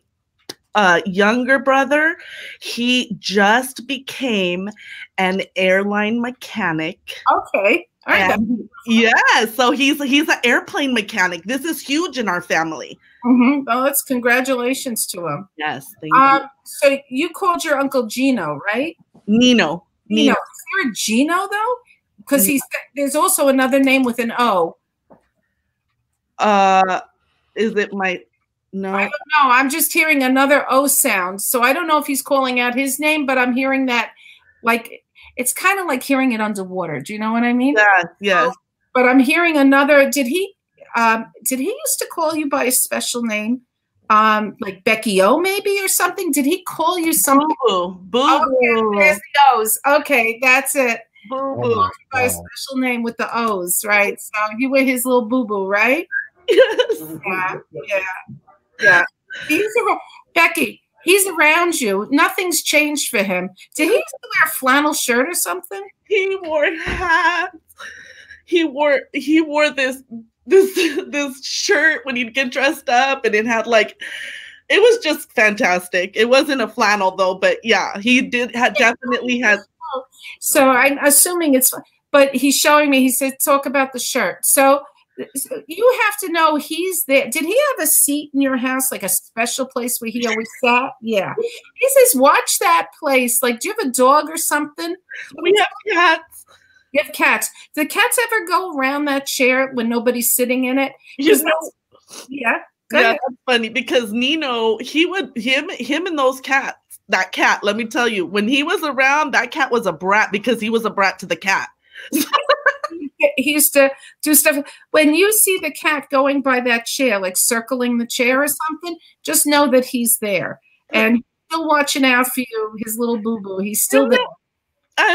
younger brother. He just became an airline mechanic. Okay. All right. Yeah, so he's an airplane mechanic. This is huge in our family. Mm-hmm. Well, let's congratulations to him. Yes, thank you. So you called your uncle Gino, right? Nino. Is there a Gino though? Because there's also another name with an O. Is it my? No, I don't know. I'm just hearing another O sound, so I don't know if he's calling out his name, but I'm hearing that, like, it's kind of like hearing it underwater. Do you know what I mean? Yes. So, but I'm hearing another. Did he used to call you by a special name, like Becky O maybe or something? Did he call you something? Boo Boo. Okay, there's the O's. Okay, that's it. Boo Boo. By a special name with the O's, right? So you were his little boo boo, right? Yes. Yeah. Becky, he's around you. Nothing's changed for him. Did he used to wear a flannel shirt or something? He wore hats. He wore this shirt when he'd get dressed up, and it had like, it was just fantastic. It wasn't a flannel though, but yeah, he definitely has. So I'm assuming it's, but he's showing me, he said, talk about the shirt. So you have to know he's there. Did he have a seat in your house, like a special place where he always sat? Yeah. He says, watch that place. Like, do you have a dog or something? We have cats. You have cats. Do the cats ever go around that chair when nobody's sitting in it? You know, yeah. Yeah, that's funny because Nino, him and those cats, that cat, let me tell you, when he was around, that cat was a brat because he was a brat to the cat. He used to do stuff. When you see the cat going by that chair, like circling the chair or something, just know that he's there and he's still watching out for you, his little boo-boo. He's still there. I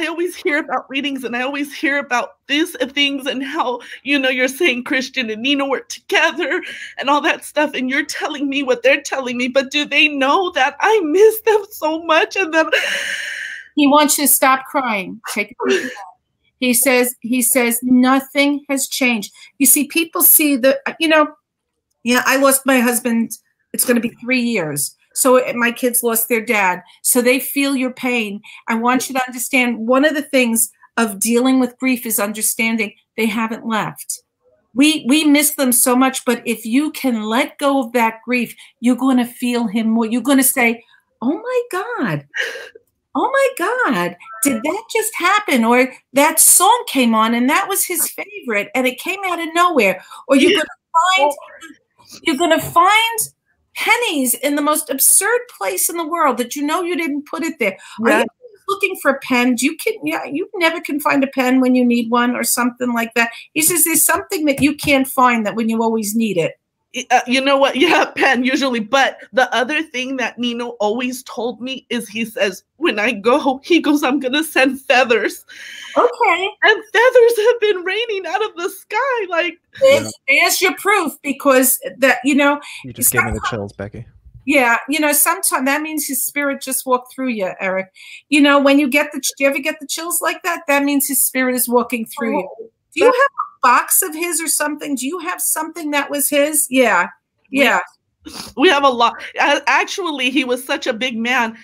always hear about readings, and I always hear about these things and how, you know, you're saying Christian and Nino were together and all that stuff, and you're telling me what they're telling me, but do they know that I miss them so much? And then he wants you to stop crying. Take a deep breath. He says nothing has changed. You see, people see I lost my husband. It's going to be 3 years. So my kids lost their dad. So they feel your pain. I want you to understand one of the things of dealing with grief is understanding they haven't left. We miss them so much, but if you can let go of that grief, you're going to feel him more. You're going to say, oh my God. Oh my God, did that just happen? Or that song came on and that was his favorite and it came out of nowhere. Or you're going to find pennies in the most absurd place in the world that you know you didn't put it there. Yeah. Are you looking for a pen? You never can find a pen when you need one or something like that. He says there's something that you can't find that when you always need it. You know what? Yeah, pen usually. But the other thing that Nino always told me is he says, when I go, he goes, I'm going to send feathers. Okay. And feathers have been raining out of the sky. Like, there's your proof, because that, you just gave me the chills, Becky. Yeah, sometimes that means his spirit just walked through you, Eric. When you get do you ever get the chills like that? That means his spirit is walking through you. Do you have a box of his or something? Do you have something that was his? Yeah. Yeah. We have a lot. Actually, he was such a big man.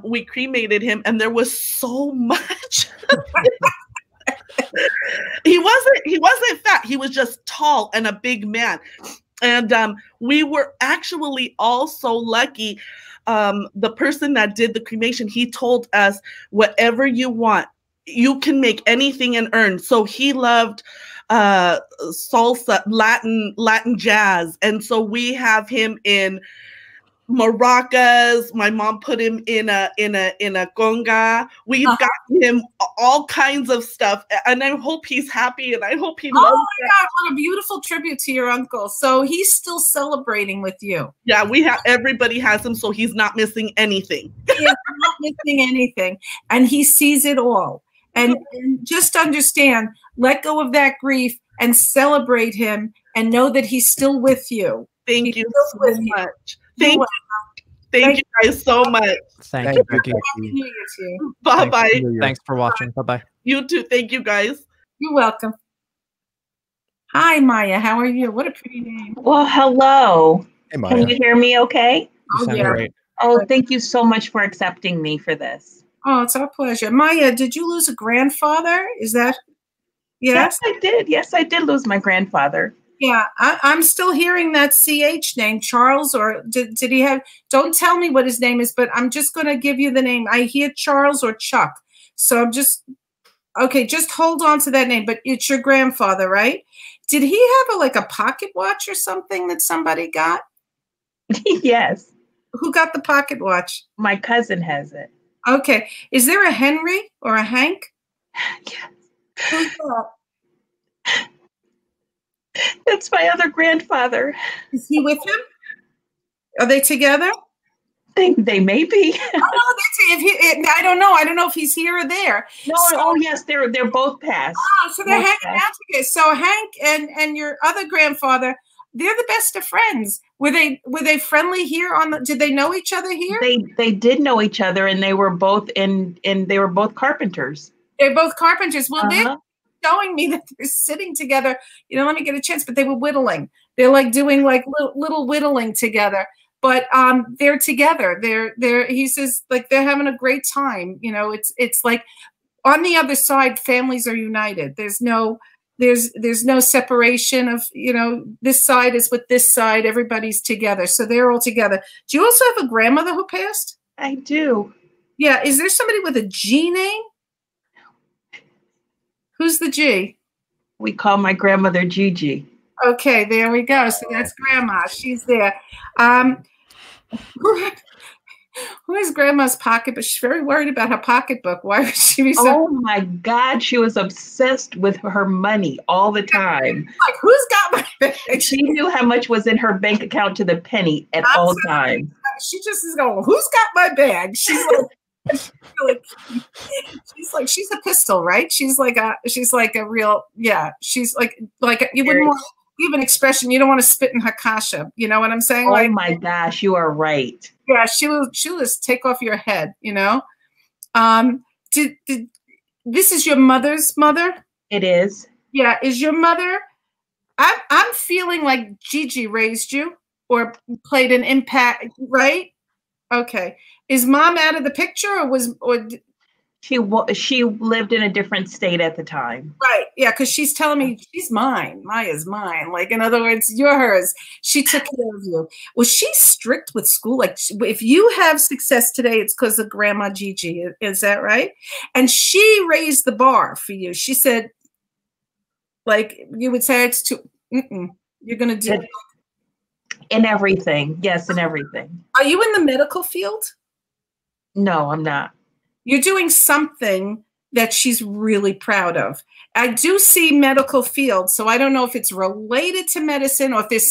We cremated him, and there was so much. He wasn't fat. He was just tall and a big man. And we were actually also lucky. The person that did the cremation, he told us, whatever you want, you can make anything and earn. So he loved salsa, Latin jazz. And so we have him in maracas. My mom put him in a conga. We've got him all kinds of stuff, and I hope he's happy, and I hope he loves it. Oh my God, what a beautiful tribute to your uncle. So he's still celebrating with you. Yeah, everybody has him, so he's not missing anything. He is not missing anything, and he sees it all. And just understand, let go of that grief and celebrate him, and know that he's still with you. Thank you so much. Thank you guys so much. Thank you, Becky. Bye-bye. Thanks for watching. Bye-bye. You too. Thank you, guys. You're welcome. Hi, Maya. How are you? What a pretty name. Well, hello. Hey, Maya. Can you hear me okay? You sound great. Oh, thank you so much for accepting me for this. Oh, it's our pleasure. Maya, did you lose a grandfather? Is that? Yes, I did. Yes, I did lose my grandfather. Yeah, I'm still hearing that CH name, Charles, or did he have, don't tell me what his name is, but I'm just going to give you the name. I hear Charles or Chuck. So I'm just hold on to that name, but it's your grandfather, right? Did he have like a pocket watch or something that somebody got? Yes. Who got the pocket watch? My cousin has it. Okay. Is there a Henry or a Hank? Yes. Who's that? That's my other grandfather. Is he with him? Are they together? They may be. I don't know. I don't know if he's here or there. No. Yes, they're both passed. So they're hanging out together. So Hank and your other grandfather, they're the best of friends. Were they friendly here did they know each other here? They did know each other, and they were both they were both carpenters. They're both carpenters. Well, they're showing me that they're sitting together. Let me get a chance, but they were whittling. They're like doing like little whittling together. But they're together. He says like they're having a great time. It's like on the other side, families are united. There's no separation of, this side is with this side. Everybody's together. So they're all together. Do you also have a grandmother who passed? I do. Yeah. Is there somebody with a G name? Who's the G? We call my grandmother Gigi. Okay, there we go. So that's grandma. She's there. Who has grandma's pocketbook? She's very worried about her pocketbook. Why would she be so? Oh my God, she was obsessed with her money all the time. Like, who's got my bag? She knew how much was in her bank account to the penny at all times. She just is going, who's got my bag? She's like, she's a pistol, right? She's like a real, yeah. She's like you wouldn't want to give an expression. You don't want to spit in her kasha. You know what I'm saying? Oh my gosh, you are right. Yeah, she'll just take off your head. This is your mother's mother? It is. Yeah, is your mother? I'm feeling like Gigi raised you or played an impact, right? Okay. Is mom out of the picture or she lived in a different state at the time? Right. Yeah, because she's telling me she's mine. Maya's mine. Like, in other words, you're hers. She took care of you. Was she strict with school? Like, if you have success today, it's because of Grandma Gigi. Is that right? And she raised the bar for you. She said, like, you would say it's too, you're going to do it. In everything. Yes, in everything. Are you in the medical field? No, I'm not. You're doing something that she's really proud of. I do see medical field, so I don't know if it's related to medicine or if there's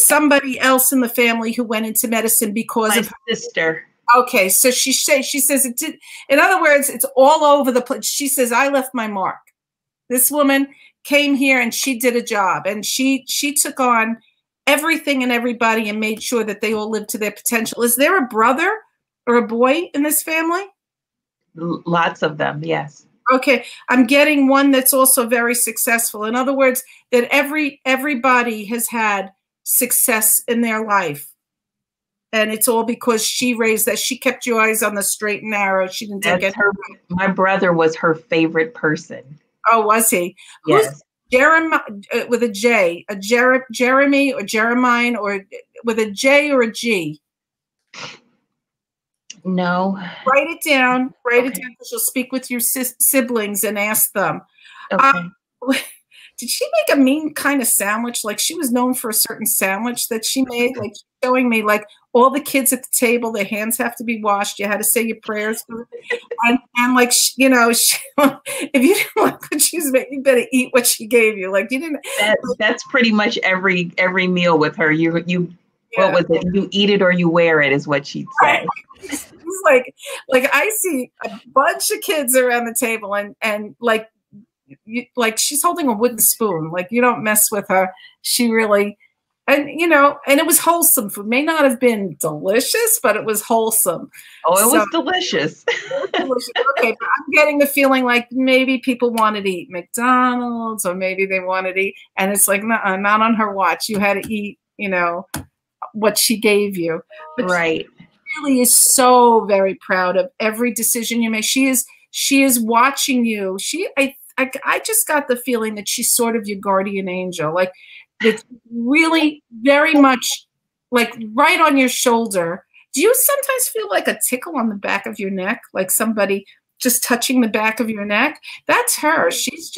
somebody else in the family who went into medicine because my sister. Okay, so she says it did. In other words, it's all over the place. She says, I left my mark. This woman came here and she did a job, and she took on everything and everybody and made sure that they all lived to their potential. Is there a brother or a boy in this family? Lots of them, yes. Okay, I'm getting one that's also very successful. In other words, that everybody has had success in their life. And it's all because she raised that. She kept your eyes on the straight and narrow. She didn't take it. My brother was her favorite person. Oh, was he? Yes. Who's Jeremy with a J? Jeremy or Jeremiah, or with a J or a G? No. Write it down. Write it down, because you'll speak with your siblings and ask them. Okay. Did she make a mean kind of sandwich? Like, she was known for a certain sandwich that she made, like showing me, like, all the kids at the table, their hands have to be washed. You had to say your prayers. And like, you know, if you didn't like what she was making, you better eat what she gave you. Like, you didn't. That's pretty much every meal with her. You what was it? You eat it or you wear it, is what she'd say. It's like I see a bunch of kids around the table, and like she's holding a wooden spoon. Like, you don't mess with her. She really, and you know, and it was wholesome food. May not have been delicious, but it was wholesome. Oh, it was delicious. Okay, but I'm getting the feeling like maybe people wanted to eat McDonald's, or maybe they wanted to eat, and it's like, no, not on her watch. You had to eat, you know, what she gave you. But right. She really is so very proud of every decision you make. She is watching you. I just got the feeling that she's sort of your guardian angel, like it's really very much like right on your shoulder. Do you sometimes feel like a tickle on the back of your neck, like somebody just touching the back of your neck? That's her. She's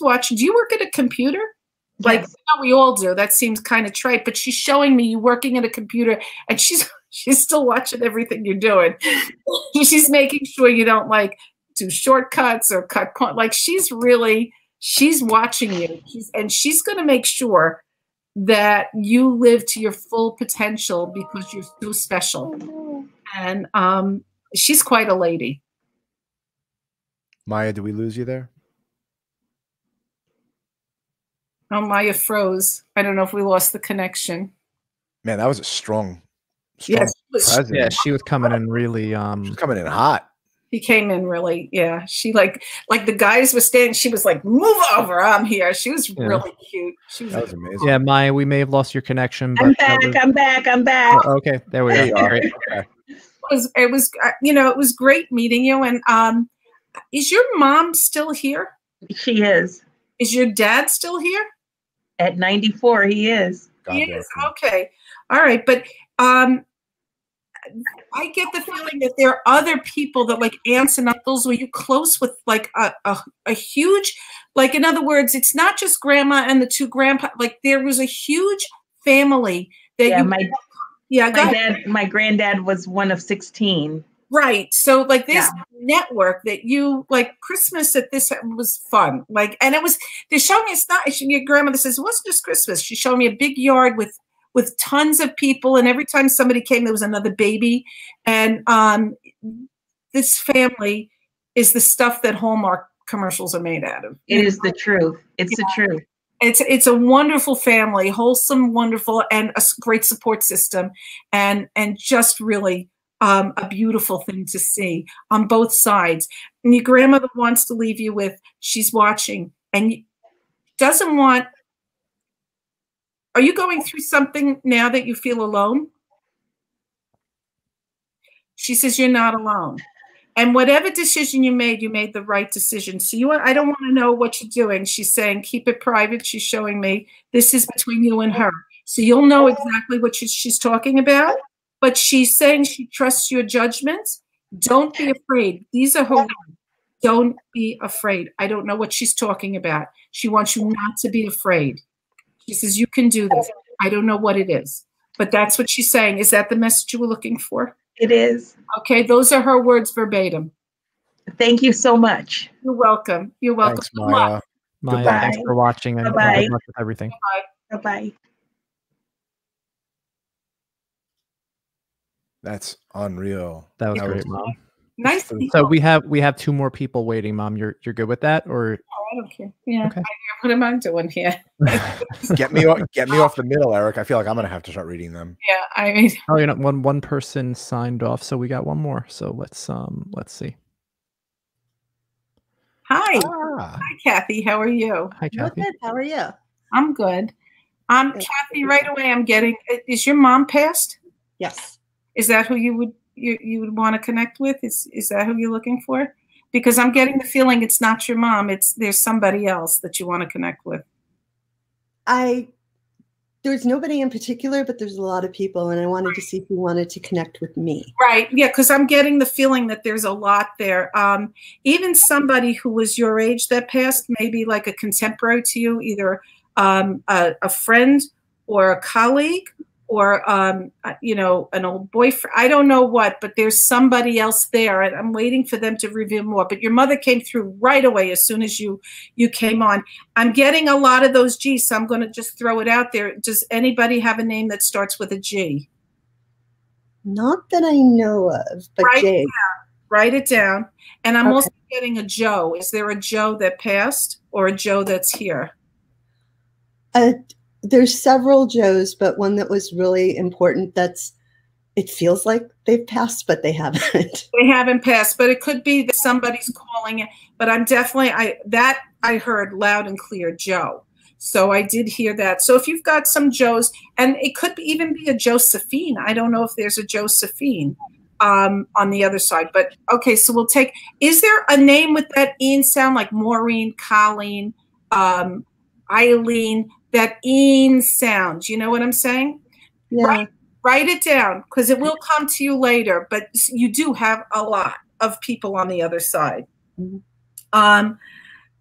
watching. Do you work at a computer? Like, yes. We all do. That seems kind of trite, but she's showing me you working at a computer, and she's still watching everything you're doing. She's making sure you don't like do shortcuts or cut corners. Like, she's watching you, and she's going to make sure that you live to your full potential, because you're so special. And she's quite a lady. Maya, did we lose you there? Oh, Maya froze. I don't know if we lost the connection. Man, that was a strong yes, presence. Yeah, she was coming in really she was coming in hot. He came in really, yeah. She like the guys were standing, she was like, move over, I'm here. She was really cute. She was, that was amazing. Yeah, Maya, we may have lost your connection. But I'm back. Oh, okay, there we are. Great. Okay. It was you know, it was great meeting you. And is your mom still here? She is. Is your dad still here? At 94, he is. He is. Okay. All right. But I get the feeling that there are other people that, like aunts and uncles, were you close with, like a huge, like, in other words, it's not just grandma and the two grandpa, like there was a huge family that my granddad was one of 16. Right. So like this network that you like, Christmas at this was fun. Like, and it was, they're showing me, it's not, your grandmother says, it wasn't just Christmas. She showed me a big yard with tons of people. And every time somebody came, there was another baby. And this family is the stuff that Hallmark commercials are made out of. It is the truth. It's the truth. It's a wonderful family, wholesome, wonderful, and a great support system. And just really, a beautiful thing to see on both sides. And your grandmother wants to leave you with, she's watching and doesn't want, are you going through something now that you feel alone? She says you're not alone. And whatever decision you made the right decision. So I don't want to know what you're doing. She's saying, keep it private. She's showing me this is between you and her. So you'll know exactly what she's talking about. But she's saying she trusts your judgment. Don't be afraid. These are her words. Don't be afraid. I don't know what she's talking about. She wants you not to be afraid. She says, you can do this. I don't know what it is. But that's what she's saying. Is that the message you were looking for? It is. Okay, those are her words verbatim. Thank you so much. You're welcome. You're welcome. Thanks, Maya. Maya, Goodbye. thanks for watching and Bye-bye. good luck with everything. Bye. Bye-bye. That's unreal. That was great, Mom. Nice. So we have 2 more people waiting, Mom. You're good with that, or? Oh, I don't care. Yeah. Okay. What am I doing here? Get me off the middle, Eric. I feel like I'm gonna have to start reading them. Yeah, I mean. Oh, you know, one person signed off, so we got one more. So let's see. Hi. Ah. Hi, Kathy. How are you? Hi, Kathy. Good. How are you? I'm good. Kathy, right away I'm getting, is your mom passed? Yes. Is that who you would want to connect with? Is that who you're looking for? Because I'm getting the feeling it's not your mom. There's somebody else that you want to connect with. There's nobody in particular, but there's a lot of people, and I wanted to see if you wanted to connect with me. Right. Yeah, because I'm getting the feeling that there's a lot there. Even somebody who was your age that passed, maybe like a contemporary to you, either a friend or a colleague, or you know, an old boyfriend. I don't know what, but there's somebody else there, and I'm waiting for them to reveal more. But your mother came through right away as soon as you came on. I'm getting a lot of those G's, so I'm going to just throw it out there. Does anybody have a name that starts with a G? Not that I know of, but Jay. Write it down. And I'm also getting a Joe. Is there a Joe that passed or a Joe that's here? There's several Joes, but one that was really important, it feels like they've passed, but they haven't. They haven't passed, but it could be that somebody's calling it. But I'm definitely, I heard loud and clear, Joe. So I did hear that. So if you've got some Joes, and it could even be a Josephine. I don't know if there's a Josephine on the other side. But okay, so we'll take, is there a name with that "een" sound, like Maureen, Colleen, Eileen, that "een" sound? You know what I'm saying? Yeah. Write it down, because it will come to you later, but you do have a lot of people on the other side. Mm-hmm.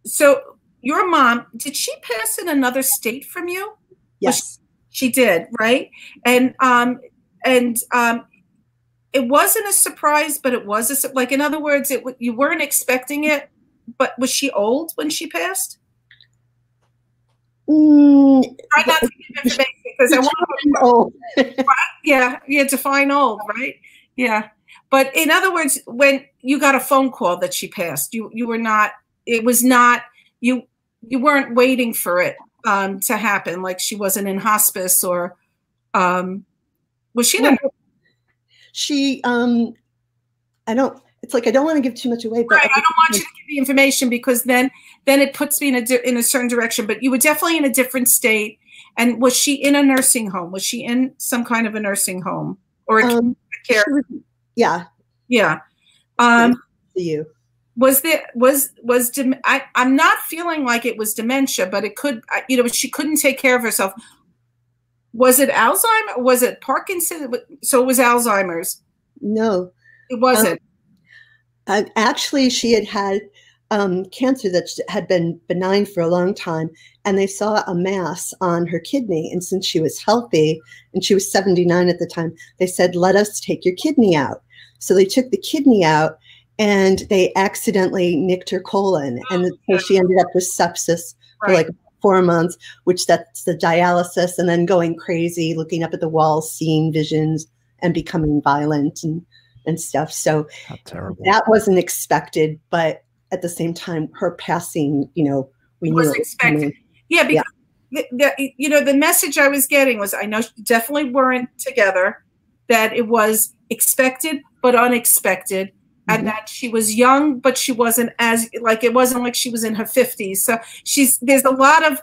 So your mom, did she pass in another state from you? Yes. She did, right? And it wasn't a surprise, but it was like, in other words, you weren't expecting it, but was she old when she passed? Try not to give information, because I want to old. Yeah, define old, right? Yeah. But in other words, when you got a phone call that she passed, you were not, it was not, you weren't waiting for it to happen, like she wasn't in hospice, or was she? She it's like, I don't want to give too much away, but right, I don't want you to give the information, because then it puts me in a certain direction. But you were definitely in a different state. And was she in a nursing home? Was she in some kind of a nursing home or a care? Yeah. Yeah. You. I'm not feeling like it was dementia, but it could, you know, she couldn't take care of herself. Was it Alzheimer's? Was it Parkinson's? So it was Alzheimer's. No, it wasn't. Actually, she had cancer that had been benign for a long time, and they saw a mass on her kidney. And since she was healthy, and she was 79 at the time, they said, "Let us take your kidney out." So they took the kidney out, and they accidentally nicked her colon, and so she ended up with sepsis for like 4 months, which that's the dialysis, and then going crazy, looking up at the walls, seeing visions, and becoming violent and stuff. So that wasn't expected, but at the same time, her passing, you know, we knew it was expected. Yeah, because you know, the message I was getting was, I know definitely weren't together, that it was expected but unexpected, and that she was young, but she wasn't it wasn't like she was in her 50s. So there's a lot of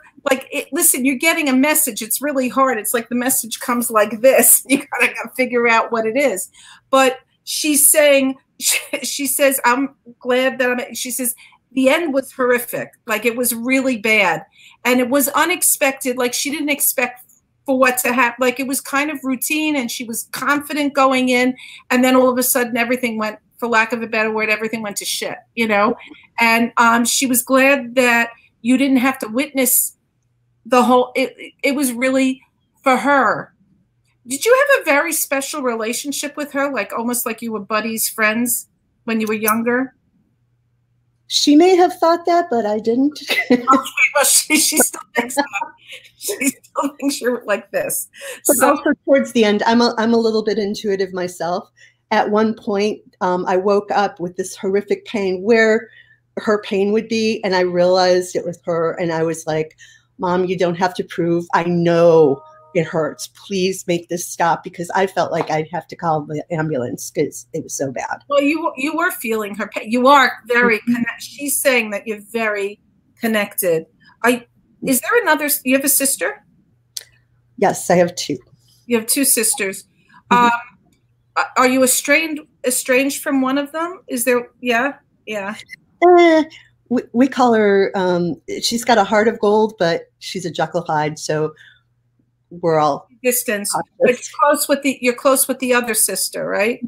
listen, you're getting a message. It's really hard. It's like the message comes like this. You gotta figure out what it is. But she's saying, she says, I'm glad that she says, the end was horrific. Like, it was really bad. And it was unexpected. Like, she didn't expect for what to happen. Like, it was kind of routine, and she was confident going in. And then all of a sudden, everything went, for lack of a better word, everything went to shit, you know? And she was glad that you didn't have to witness the whole, it was really for her. Did you have a very special relationship with her? Like, almost like you were buddies, friends when you were younger? She may have thought that, but I didn't. Okay, well, she still thinks that. She still thinks you're like this. But So, also towards the end, I'm a little bit intuitive myself. At one point, I woke up with this horrific pain where her pain would be, and I realized it was her, and I was like, Mom, you don't have to prove. I know it hurts. Please make this stop, because I felt like I'd have to call the ambulance because it was so bad. well, you were feeling her pain. You are very connected. She's saying that you're very connected. Is there another? You have a sister? Yes, I have 2. You have 2 sisters. Are you estranged from one of them? Is there? Yeah. We call her. She's got a heart of gold, but she's a Jekyll-Hyde. So we're all distance. It's close with you're close with the other sister, right?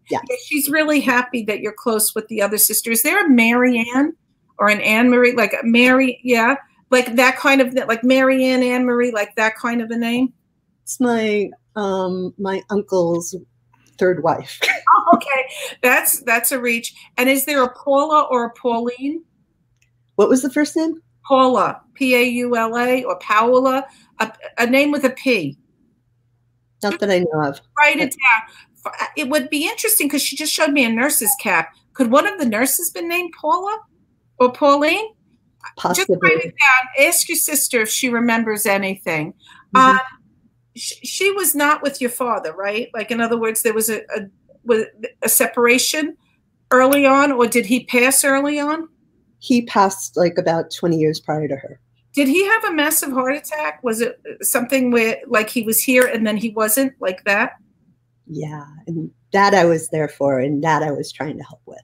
Yeah. She's really happy that you're close with the other sister. Is there a Mary Ann or an Anne Marie, like a Mary? Yeah, like that kind of, like Mary Ann, Anne Marie, like that kind of a name. It's my uncle's 3rd wife. Oh, okay, that's a reach. And is there a Paula or a Pauline? What was the first name? Paula, Paula, or Paola, a name with a P. Not that I know of. Write it down. It would be interesting because she just showed me a nurse's cap. Could one of the nurses been named Paula or Pauline? Possibly. Just write it down. Ask your sister if she remembers anything. She was not with your father, right? Like, in other words, there was a separation early on, or did he pass early on? He passed like about 20 years prior to her. Did he have a massive heart attack? Was it something where, like, he was here and then he wasn't, like that? Yeah, and that I was there for, and that I was trying to help with.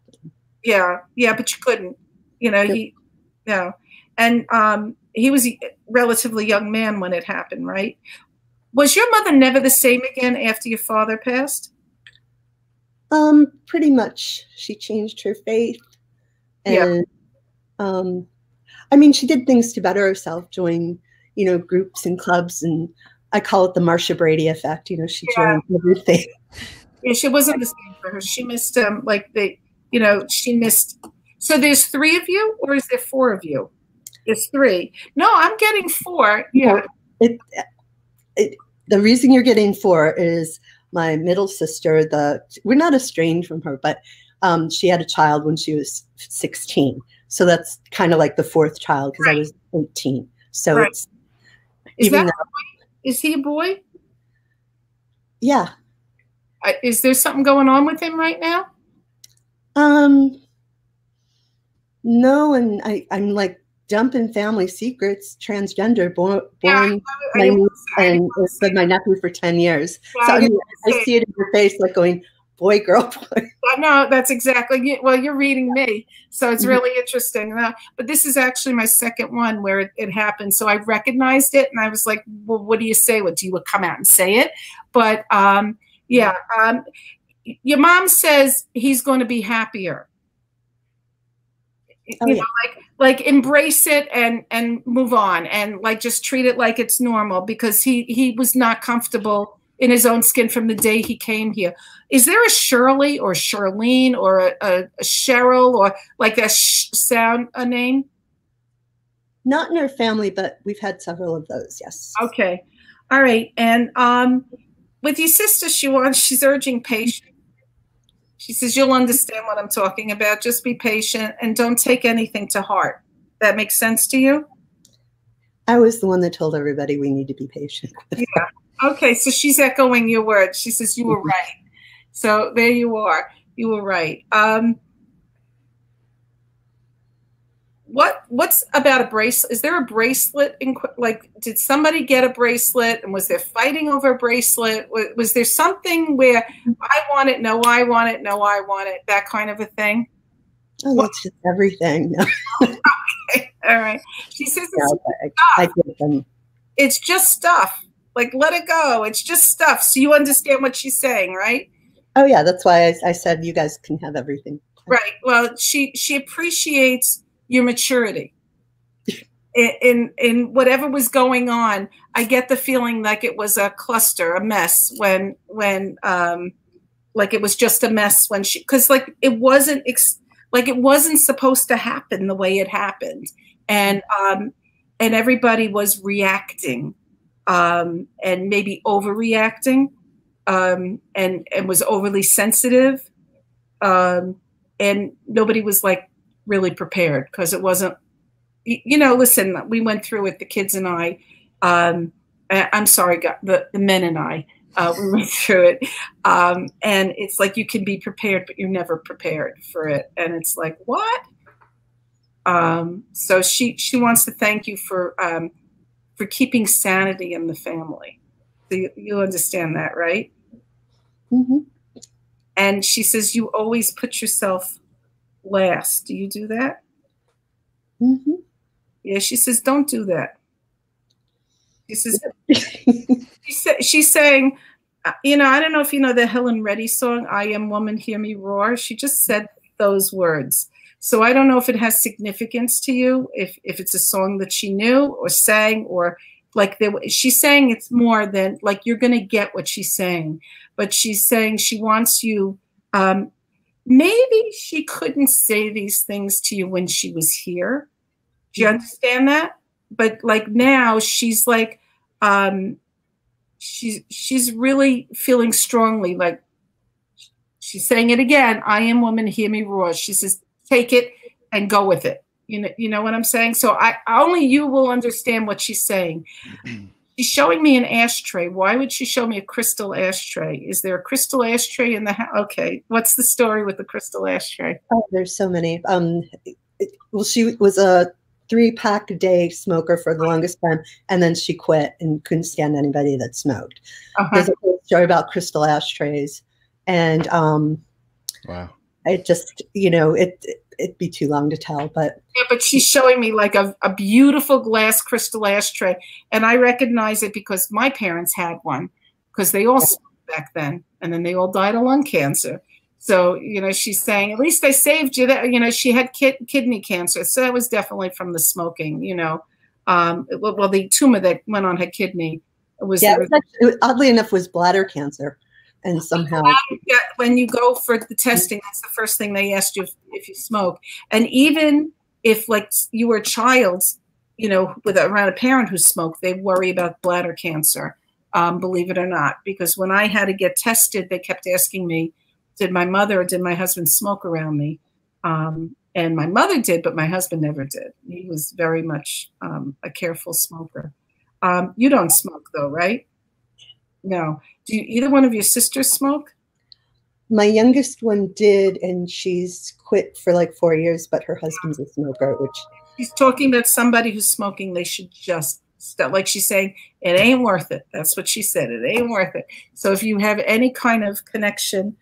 Yeah, but you couldn't. You know, And he was a relatively young man when it happened, right? Was your mother never the same again after your father passed? Pretty much. She changed her faith. And I mean, she did things to better herself, join, groups and clubs, and I call it the Marsha Brady effect. She joined everything. Yeah, she wasn't the same for her. She missed she missed. So there's 3 of you, or is there 4 of you? There's 3. No, I'm getting 4. Yeah. The reason you're getting 4 is my middle sister. We're not estranged from her, but she had a child when she was 16. So that's kind of like the 4th child, because I was 18. So it's is he a boy? Yeah. Is there something going on with him right now? No, and I'm like dumping family secrets. Transgender, born and it's been my nephew for 10 years. Yeah, so I see it in your face, like going, boy, girl, boy. No, that's exactly. Well, you're reading me, so it's really interesting. But this is actually my 2nd one where it happened. So I recognized it, and I was like, "Well, what do you say? What do you come out and say it?" But your mom says he's going to be happier. Like embrace it and move on, and like just treat it like it's normal, because he was not comfortable in his own skin from the day he came here. Is there a Shirley or Charlene or a Cheryl or like a sound a name? Not in our family, but we've had several of those. Yes. Okay. All right. And with your sister, she's urging patience. She says, you'll understand what I'm talking about. Just be patient and don't take anything to heart. That makes sense to you? I was the one that told everybody we need to be patient. Yeah. Okay. So she's echoing your words. She says, you were right. So there you are. You were right. What's about a bracelet? Is there a bracelet? Did somebody get a bracelet, and was there fighting over a bracelet? Was there something where I want it, no, I want it, no, I want it, that kind of a thing? Oh, that's just everything. Okay. All right. She says I get them. It's just stuff. Like, let it go. It's just stuff. So you understand what she's saying, right? Oh yeah, that's why I said you guys can have everything. Right. Well, she appreciates your maturity in whatever was going on. I get the feeling like it was a cluster, a mess when like it was just a mess when because like it wasn't like it wasn't supposed to happen the way it happened. And everybody was reacting, and maybe overreacting, and was overly sensitive. And nobody was like really prepared, because it wasn't, you know, listen, we went through it, the kids and I, I'm sorry, the men and I, we went through it. And it's like, you can be prepared, but you're never prepared for it. And it's like, what? So she wants to thank you for keeping sanity in the family. So you understand that, right? Mm-hmm. And she says, you always put yourself last. Do you do that? Mm-hmm. Yeah, she says, don't do that. She says, she's saying, you know, I don't know if you know the Helen Reddy song, I Am Woman, Hear Me Roar. She just said those words. So I don't know if it has significance to you, if it's a song that she knew or sang, or like she's saying it's more than like you're going to get what she's saying. But she's saying she wants you, maybe she couldn't say these things to you when she was here. Do you understand that? But like now she's like, she's really feeling strongly, like she's saying it again, I am woman, hear me roar. She says, take it and go with it. You know what I'm saying? So only you will understand what she's saying. She's showing me an ashtray. Why would she show me a crystal ashtray? Is there a crystal ashtray in the house? Okay. What's the story with the crystal ashtray? Oh, there's so many. Well, she was a 3-pack a day smoker for the longest time, and then she quit and couldn't stand anybody that smoked. There's a whole story about crystal ashtrays, and wow, I just, you know, it'd be too long to tell, but yeah, but she's showing me like a beautiful glass crystal ashtray, and I recognize it because my parents had one, because they all smoked back then, and then they all died of lung cancer. So, you know, she's saying, at least I saved you. That, you know, she had kidney cancer. So that was definitely from the smoking, you know. Well, the tumor that went on her kidney was. Yeah, oddly enough, was bladder cancer. And somehow. When you go for the testing, that's the first thing they asked you if you smoke. And even if, like, you were a child, you know, around a parent who smoked, they worry about bladder cancer, believe it or not. Because when I had to get tested, they kept asking me, did my mother or did my husband smoke around me? And my mother did, but my husband never did. He was very much a careful smoker. You don't smoke though, right? No. Do either one of your sisters smoke? My youngest one did, and she's quit for like 4 years, but her husband's a smoker, which. She's talking about somebody who's smoking, they should just stop. Like she's saying, it ain't worth it. That's what she said. It ain't worth it. So if you have any kind of connection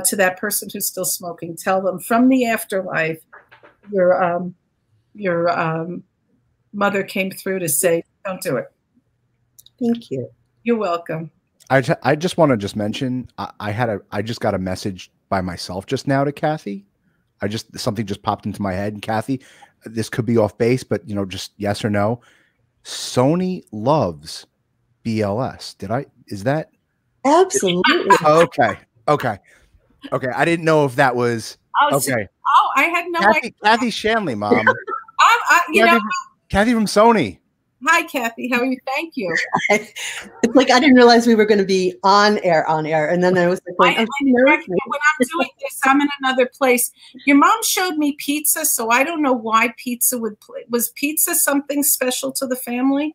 to that person who's still smoking, tell them from the afterlife, your mother came through to say, don't do it. Thank you. You're welcome. I just want to mention, I just got a message by myself just now to Kathy. Something just popped into my head. And Kathy, this could be off base, but you know, just yes or no. Sony loves BLS. Is that? Absolutely. Okay. I didn't know if that was okay. I had no idea. Kathy Shanley, Mom. Kathy from Sony. Hi, Kathy. How are you? Thank you. It's like I didn't realize we were going to be on air, and then I was like, when I'm doing this, I'm in another place. Your mom showed me pizza, so I don't know why pizza would play. Was pizza something special to the family?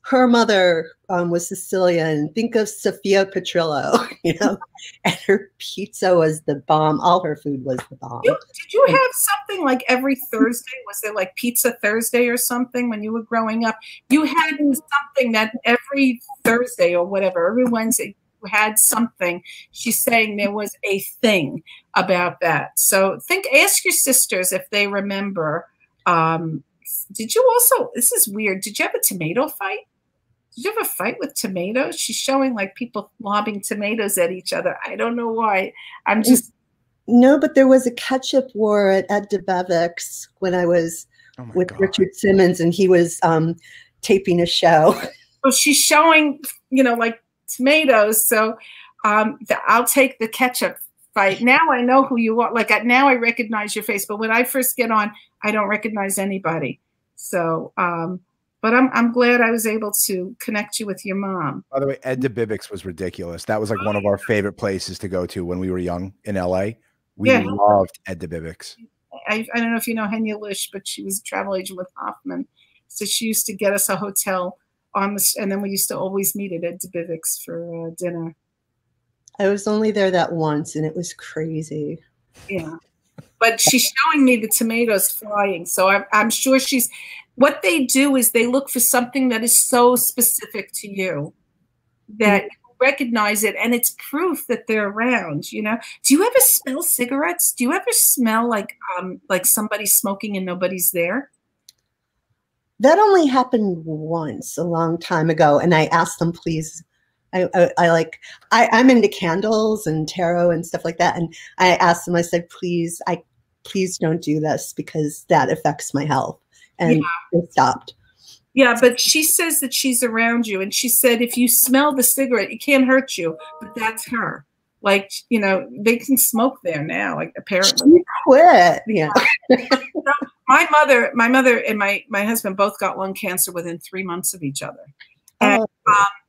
Her mother was Sicilian. Think of Sophia Petrillo, you know, and her pizza was the bomb. All her food was the bomb. Did you have something like every Thursday? Was there like Pizza Thursday or something when you were growing up? You had something that every Thursday or whatever, every Wednesday, you had something. She's saying there was a thing about that. So ask your sisters if they remember. Did you also, this is weird, did you have a tomato fight? Did you have a fight with tomatoes? She's showing like people lobbing tomatoes at each other. I don't know why. I'm just. No, but there was a ketchup war at Debevic's when I was with Richard Simmons, and he was taping a show. So she's showing, you know, like tomatoes. So I'll take the ketchup fight. Now I know who you are. Like now I recognize your face, but when I first get on, I don't recognize anybody. So, but I'm glad I was able to connect you with your mom. By the way, Ed DeBibbix was ridiculous. That was like one of our favorite places to go to when we were young in LA. We loved Ed DeBibbix. I don't know if you know Henya Lish, but she was a travel agent with Hoffman. So she used to get us a hotel on the, and then we used to always meet at Ed DeBibbix for dinner. I was only there that once, and it was crazy. Yeah, but she's showing me the tomatoes flying, so I'm sure she's. What they do is they look for something that is so specific to you that you recognize it, and it's proof that they're around. You know, do you ever smell cigarettes? Do you ever smell like somebody smoking and nobody's there? That only happened once a long time ago, and I asked them, please. I'm into candles and tarot and stuff like that, and I asked them. I said, please don't do this because that affects my health, and they stopped. Yeah, but she says that she's around you, and she said if you smell the cigarette, it can't hurt you, but that's her. Like, you know, they can smoke there now. Like apparently, she quit. Yeah. My mother, and my husband both got lung cancer within 3 months of each other, and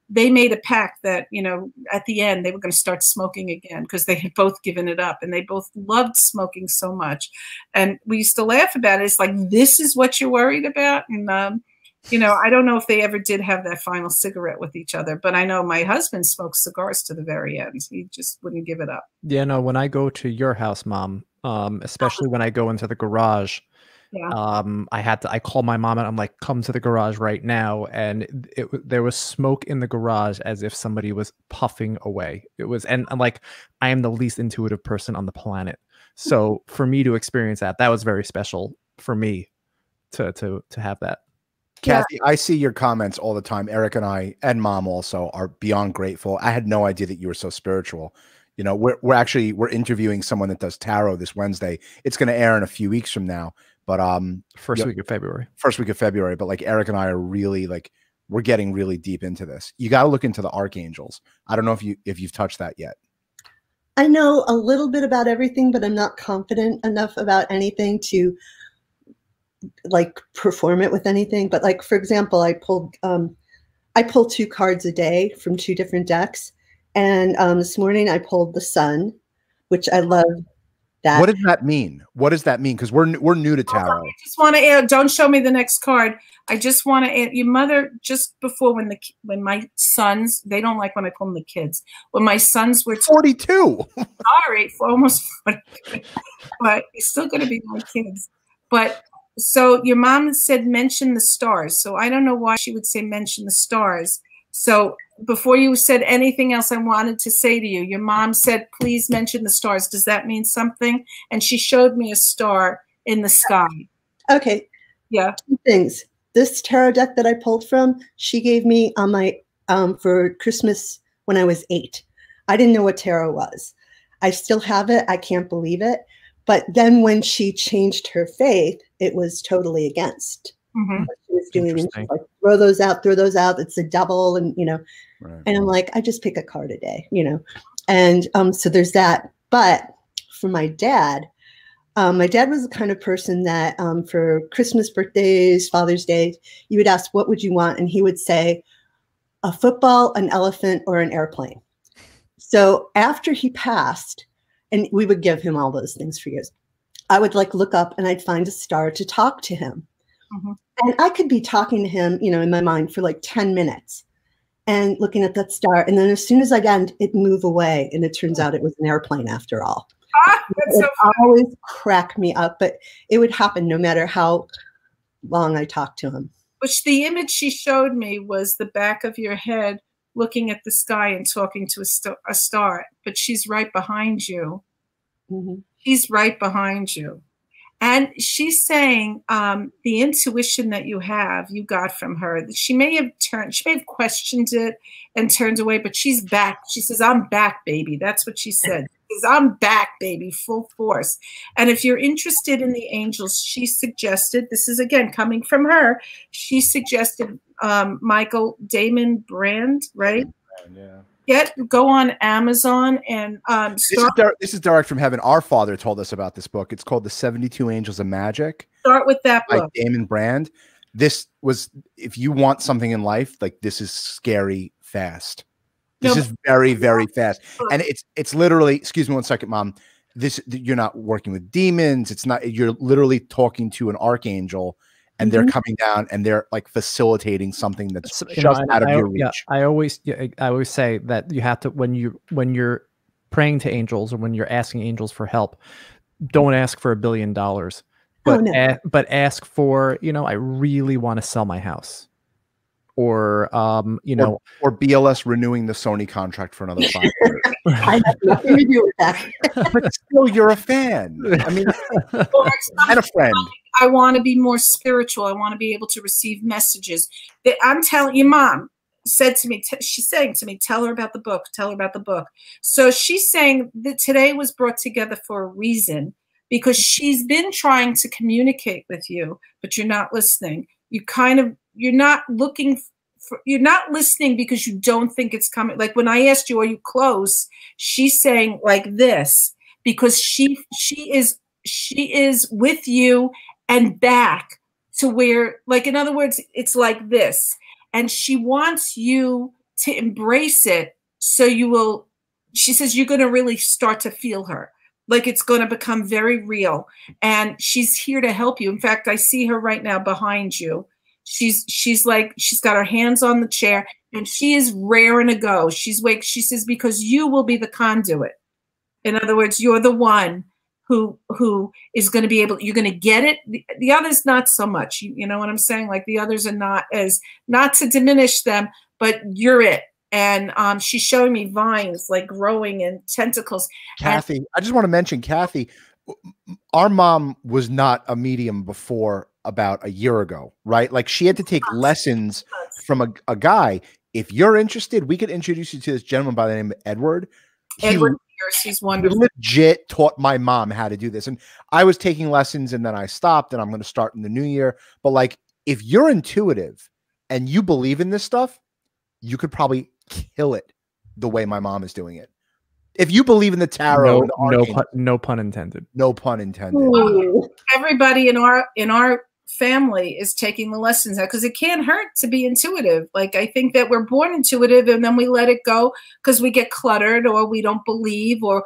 they made a pact that, you know, at the end they were going to start smoking again because they had both given it up, and they both loved smoking so much. And we used to laugh about it. It's like, this is what you're worried about. And, you know, I don't know if they ever did have that final cigarette with each other, but I know my husband smoked cigars to the very end. He just wouldn't give it up. Yeah, no, when I go to your house, Mom, especially when I go into the garage, I called my mom and I'm like, come to the garage right now. And there was smoke in the garage as if somebody was puffing away. It was, and I'm like, I am the least intuitive person on the planet. So for me to experience that was very special for me to have that. Kathy, I see your comments all the time. Eric and I, and Mom also, are beyond grateful. I had no idea that you were so spiritual. You know, we're interviewing someone that does tarot this Wednesday. It's going to air in a few weeks from now. But first week of February. But like Eric and I are really we're getting really deep into this. You got to look into the archangels. I don't know if you've touched that yet. I know a little bit about everything, but I'm not confident enough about anything to like perform it with anything. But like, for example, I pull 2 cards a day from 2 different decks. And this morning I pulled the Sun, which I love. That. What does that mean? What does that mean? Because we're new to tarot. I just want to add, don't show me the next card. I just want to add, your mother, just before when my sons, they don't like when I call them the kids. When my sons were 42. Sorry, for almost 40. But you're still going to be my kids. But so your mom said mention the stars. So I don't know why she would say mention the stars. So before you said anything else, I wanted to say to you, your mom said, please mention the stars. Does that mean something? And she showed me a star in the sky. Okay. Yeah. 2 things. This tarot deck that I pulled from, she gave me on my for Christmas when I was 8. I didn't know what tarot was. I still have it. I can't believe it. But then when she changed her faith, it was totally against. What she was doing, and she's like, throw those out, it's a double, and you know, and I'm like, I just pick a card a day, you know. And so there's that. But for my dad was the kind of person that for Christmas, birthdays, Father's Day, you would ask, what would you want? And he would say a football, an elephant, or an airplane. So after he passed, and we would give him all those things for years, I would like look up and I'd find a star to talk to him. And I could be talking to him, you know, in my mind for like 10 minutes and looking at that star. And then as soon as I'd end, it'd move away. And it turns out it was an airplane after all. It always cracked me up, but it would happen no matter how long I talked to him. Which the image she showed me was the back of your head looking at the sky and talking to a star. But she's right behind you. She's right behind you. And she's saying the intuition that you got from her. She may have questioned it and turned away, but she's back. She says, I'm back, baby. That's what she said. She says, I'm back, baby, full force. And if you're interested in the angels, she suggested, this is again coming from her, she suggested Michael Damon Brand, right? go on Amazon and this is direct from heaven. Our father told us about this book. It's called The 72 Angels of Magic. Start with that by book. Damon Brand. This was, if you want something in life, like, this is scary fast. This is very, very fast. And it's literally, excuse me one second, Mom. You're not working with demons. It's not, you're literally talking to an archangel, and they're coming down and they're like facilitating something that's just out of your reach. Yeah, I always say that you have to, when you're praying to angels or when you're asking angels for help, don't ask for $1 billion, but ask for, I really want to sell my house, or or BLS renewing the Sony contract for another 5 years. I have nothing to do with that. But still, you're a fan. I mean, and a friend. I want to be more spiritual. I want to be able to receive messages. That I'm telling you, Mom said to me, she's saying to me, tell her about the book, tell her about the book. So she's saying that today was brought together for a reason, because she's been trying to communicate with you, but you're not listening. You're not looking for, you're not listening because you don't think it's coming. Like when I asked you, are you close? She's saying like this, because she is with you and back to where, like, in other words, it's like this. And she wants you to embrace it. So you will, she says, you're going to really start to feel her. Like it's going to become very real. And she's here to help you. In fact, I see her right now behind you. She's like, she's got her hands on the chair and she is raring to go. She says, because you will be the conduit. In other words, you're the one who is going to be able, you're going to get it. The others, not so much. You know what I'm saying? Like the others are not to diminish them, but you're it. And she's showing me vines like growing and tentacles. Kathy, I just want to mention, Kathy, our mom was not a medium before about a year ago, right? Like she had to take lessons from a guy. If you're interested, we could introduce you to this gentleman by the name of Edward. Edward Pierce, he's wonderful. Legit taught my mom how to do this. And I was taking lessons and then I stopped, and I'm going to start in the new year. But like, if you're intuitive and you believe in this stuff, you could probably kill it the way my mom is doing it. If you believe in the tarot, no pun intended. No pun intended. Everybody in our family is taking the lessons out, because it can't hurt to be intuitive. Like I think that we're born intuitive and then we let it go because we get cluttered or we don't believe or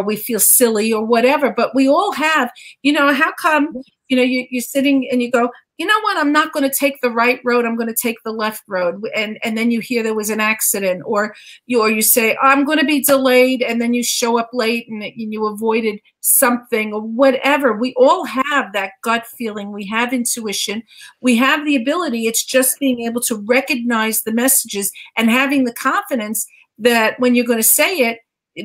we feel silly or whatever. But we all have, how come, you're sitting and you go, you know what, I'm not going to take the right road, I'm going to take the left road. And then you hear there was an accident, or you say, I'm going to be delayed, and then you show up late and you avoided something or whatever. We all have that gut feeling. We have intuition. We have the ability. It's just being able to recognize the messages and having the confidence that when you're going to say it,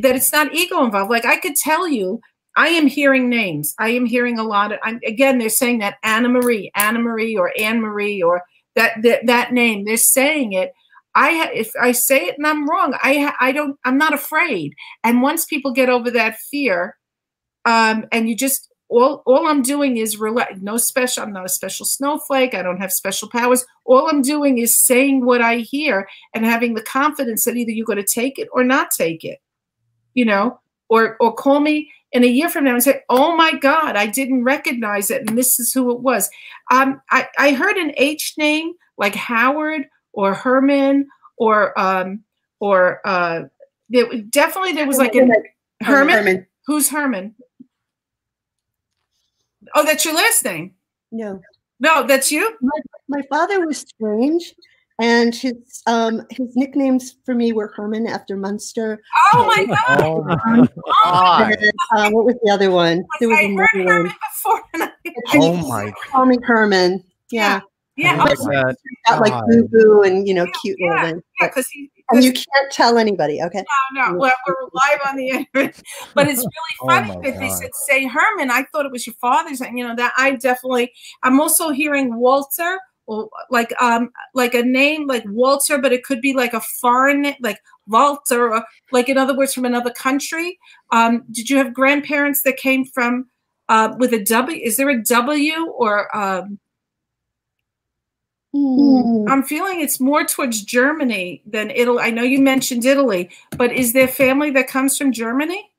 that it's not ego involved. Like I could tell you, I am hearing names. I am hearing a lot of, again, they're saying that Anna Marie, or Anne Marie, or that name, they're saying it. If I say it and I'm wrong, I'm not afraid. And once people get over that fear, and you just, all I'm doing is I'm not a special snowflake. I don't have special powers. All I'm doing is saying what I hear and having the confidence that either you're going to take it or not take it, or call me in a year from now and say, oh my God, I didn't recognize it. And this is who it was. I heard an H name like Howard or Herman or there was like a Herman. Who's Herman? Oh, that's your last name? No, that's you? My father was strange. And his nicknames for me were Herman after Munster. Oh my God! Oh my God! What was the other one? There was another one. Before. Oh my! Call me Herman. Yeah. Got like boo boo and cute little thing. Yeah, because and you can't tell anybody. Okay. No. Well, we're live on the internet, but it's really funny that they said say Herman. I thought it was your father's name. That I'm also hearing Walter. Or like a name like Walter, but it could be like a foreign name, like Walter, or like in other words from another country. Did you have grandparents that came from with a W? Is there a W or I'm feeling it's more towards Germany than Italy. I know you mentioned Italy, but is there family that comes from Germany?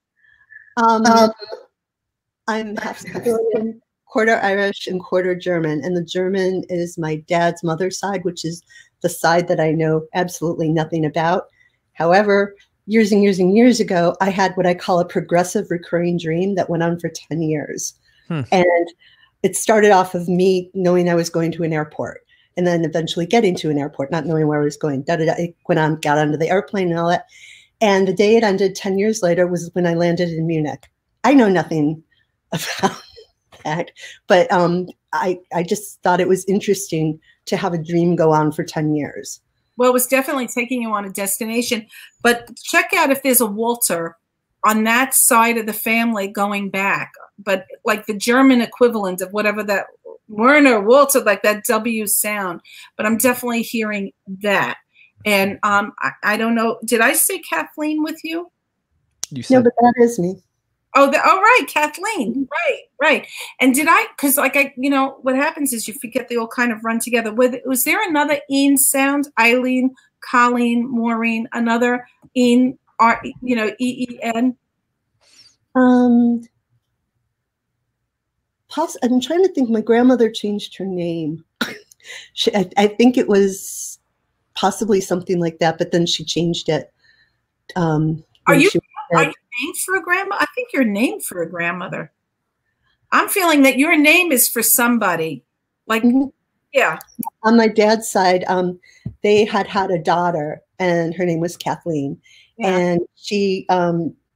I'm half Sicilian, quarter Irish, and quarter German. And the German is my dad's mother's side, which is the side that I know absolutely nothing about. However, years and years and years ago, I had what I call a progressive recurring dream that went on for 10 years. And it started off of me knowing I was going to an airport and then eventually getting to an airport, not knowing where I was going. It went on, got onto the airplane and all that. And the day it ended 10 years later was when I landed in Munich. I know nothing about that, but I just thought it was interesting to have a dream go on for 10 years. Well, it was definitely taking you on a destination, but check out if there's a Walter on that side of the family going back, but like the German equivalent of whatever that Werner, Walter, like that W sound, but I'm definitely hearing that. And I don't know, did I say Kathleen with you? You said no, but that is me. Oh, right, Kathleen. Right. And did I, because like what happens is you forget they all kind of run together. Was there another Een sound? Eileen, Colleen, Maureen, another Een, EEN? I'm trying to think. My grandmother changed her name. I think it was possibly something like that, but then she changed it. Are you named for a grandma? I think you're named for a grandmother. I'm feeling that your name is for somebody. Like, yeah. On my dad's side, they had a daughter, and her name was Kathleen, and she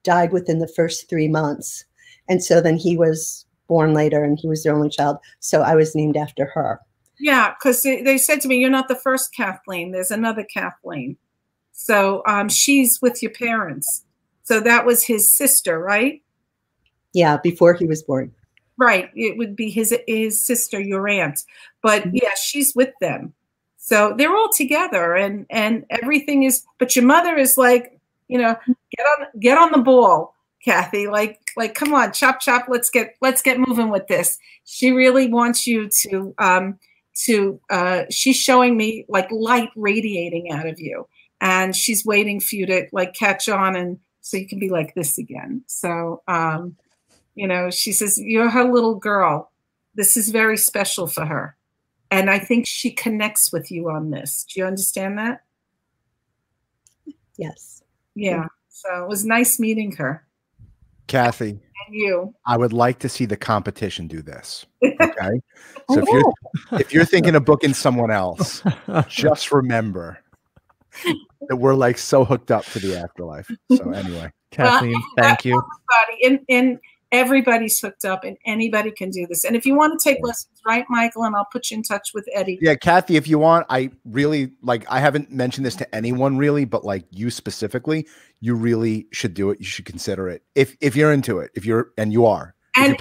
died within the first 3 months. And so then he was born later, and he was their only child. So I was named after her. Yeah, because they said to me, you're not the first Kathleen. There's another Kathleen. So she's with your parents. So that was his sister, right? Yeah, before he was born. Right. It would be his sister, your aunt. But yeah, she's with them. So they're all together and everything is, but your mother is like, get on the ball, Kathy. Like, come on, chop, chop. Let's get moving with this. She really wants you to she's showing me like light radiating out of you. And she's waiting for you to like catch on and so you can be like this again. So, she says, you're her little girl. This is very special for her. And I think she connects with you on this. Do you understand that? Yes. Yeah. So it was nice meeting her. Kathy. And you. I would like to see the competition do this. Okay. So if you're thinking of booking someone else, just remember that we're like so hooked up to the afterlife. So anyway, Kathleen, thank you. And everybody's hooked up and anybody can do this. And if you want to take lessons, right, Michael, and I'll put you in touch with Eddie. Yeah, Kathy, if you want, I really I haven't mentioned this to anyone really, but like you specifically, you really should do it. You should consider it. If you're into it, you are. And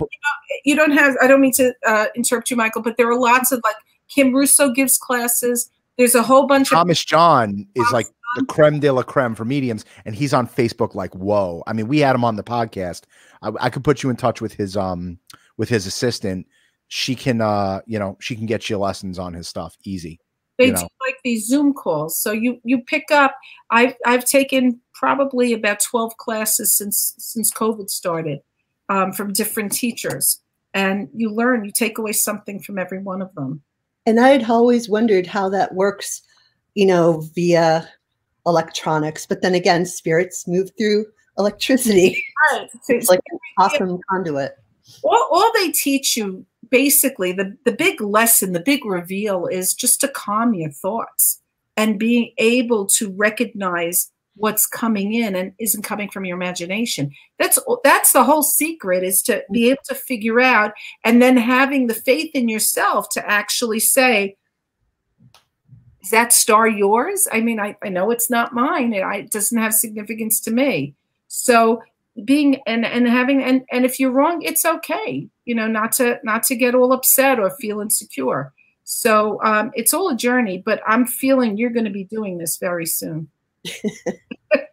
you don't have, I don't mean to interrupt you, Michael, but there are lots of like Kim Russo gives classes. There's a whole bunch Thomas John is like the creme de la creme for mediums, and he's on Facebook like, whoa. I mean, we had him on the podcast. I could put you in touch with his assistant. She can she can get you lessons on his stuff easy. They do like these Zoom calls. So you pick up. I've taken probably about 12 classes since COVID started from different teachers, and you learn. You take away something from every one of them. And I had always wondered how that works, via electronics. But then again, spirits move through electricity. Right. So it's like an awesome conduit. All they teach you, basically, the big lesson, the big reveal is just to calm your thoughts and being able to recognize what's coming in and isn't coming from your imagination. That's the whole secret, is to be able to figure out, and then having the faith in yourself to actually say, is that star yours? I mean, I know it's not mine. It doesn't have significance to me. So being and having and if you're wrong, it's okay. Not to get all upset or feel insecure. So it's all a journey, but I'm feeling you're going to be doing this very soon.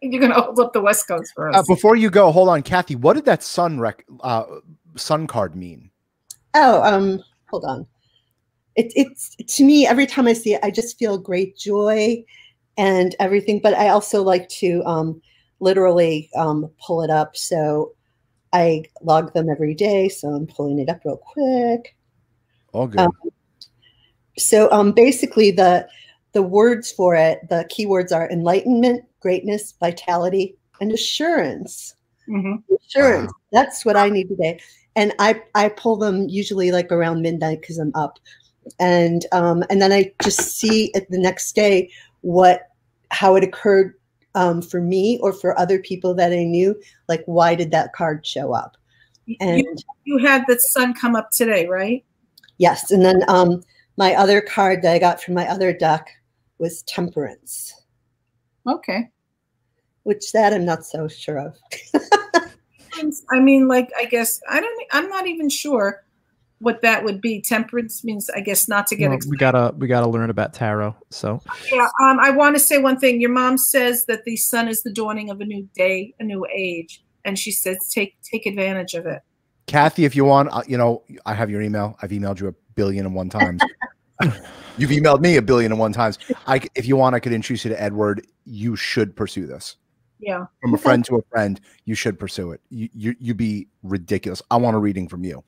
You're going to hold up the West Coast for us. Before you go, hold on, Kathy. What did that sun card mean? Oh, hold on. it's to me, every time I see it, I just feel great joy and everything. But I also like to literally pull it up. So I log them every day. So I'm pulling it up real quick. All good. So basically the words for it, the keywords are enlightenment, greatness, vitality, and assurance. Assurance. Wow. That's what I need today. And I pull them usually like around midnight because I'm up. And then I just see it the next day how it occurred for me or for other people that I knew. Like, why did that card show up? And you had the sun come up today, right? Yes. And then my other card that I got from my other deck was temperance. Okay. Which that I'm not so sure of. I mean, like, I guess I'm not even sure what that would be. Temperance means, I guess, not to get excited. We gotta learn about tarot. So yeah, I want to say one thing. Your mom says that the sun is the dawning of a new day, a new age, and she says take advantage of it. Kathy, if you want, I have your email. I've emailed you 1,000,000,001 times. You've emailed me 1,000,000,001 times. If you want, I could introduce you to Edward. You should pursue this. Yeah. From a friend to a friend, you should pursue it. You'd be ridiculous. I want a reading from you.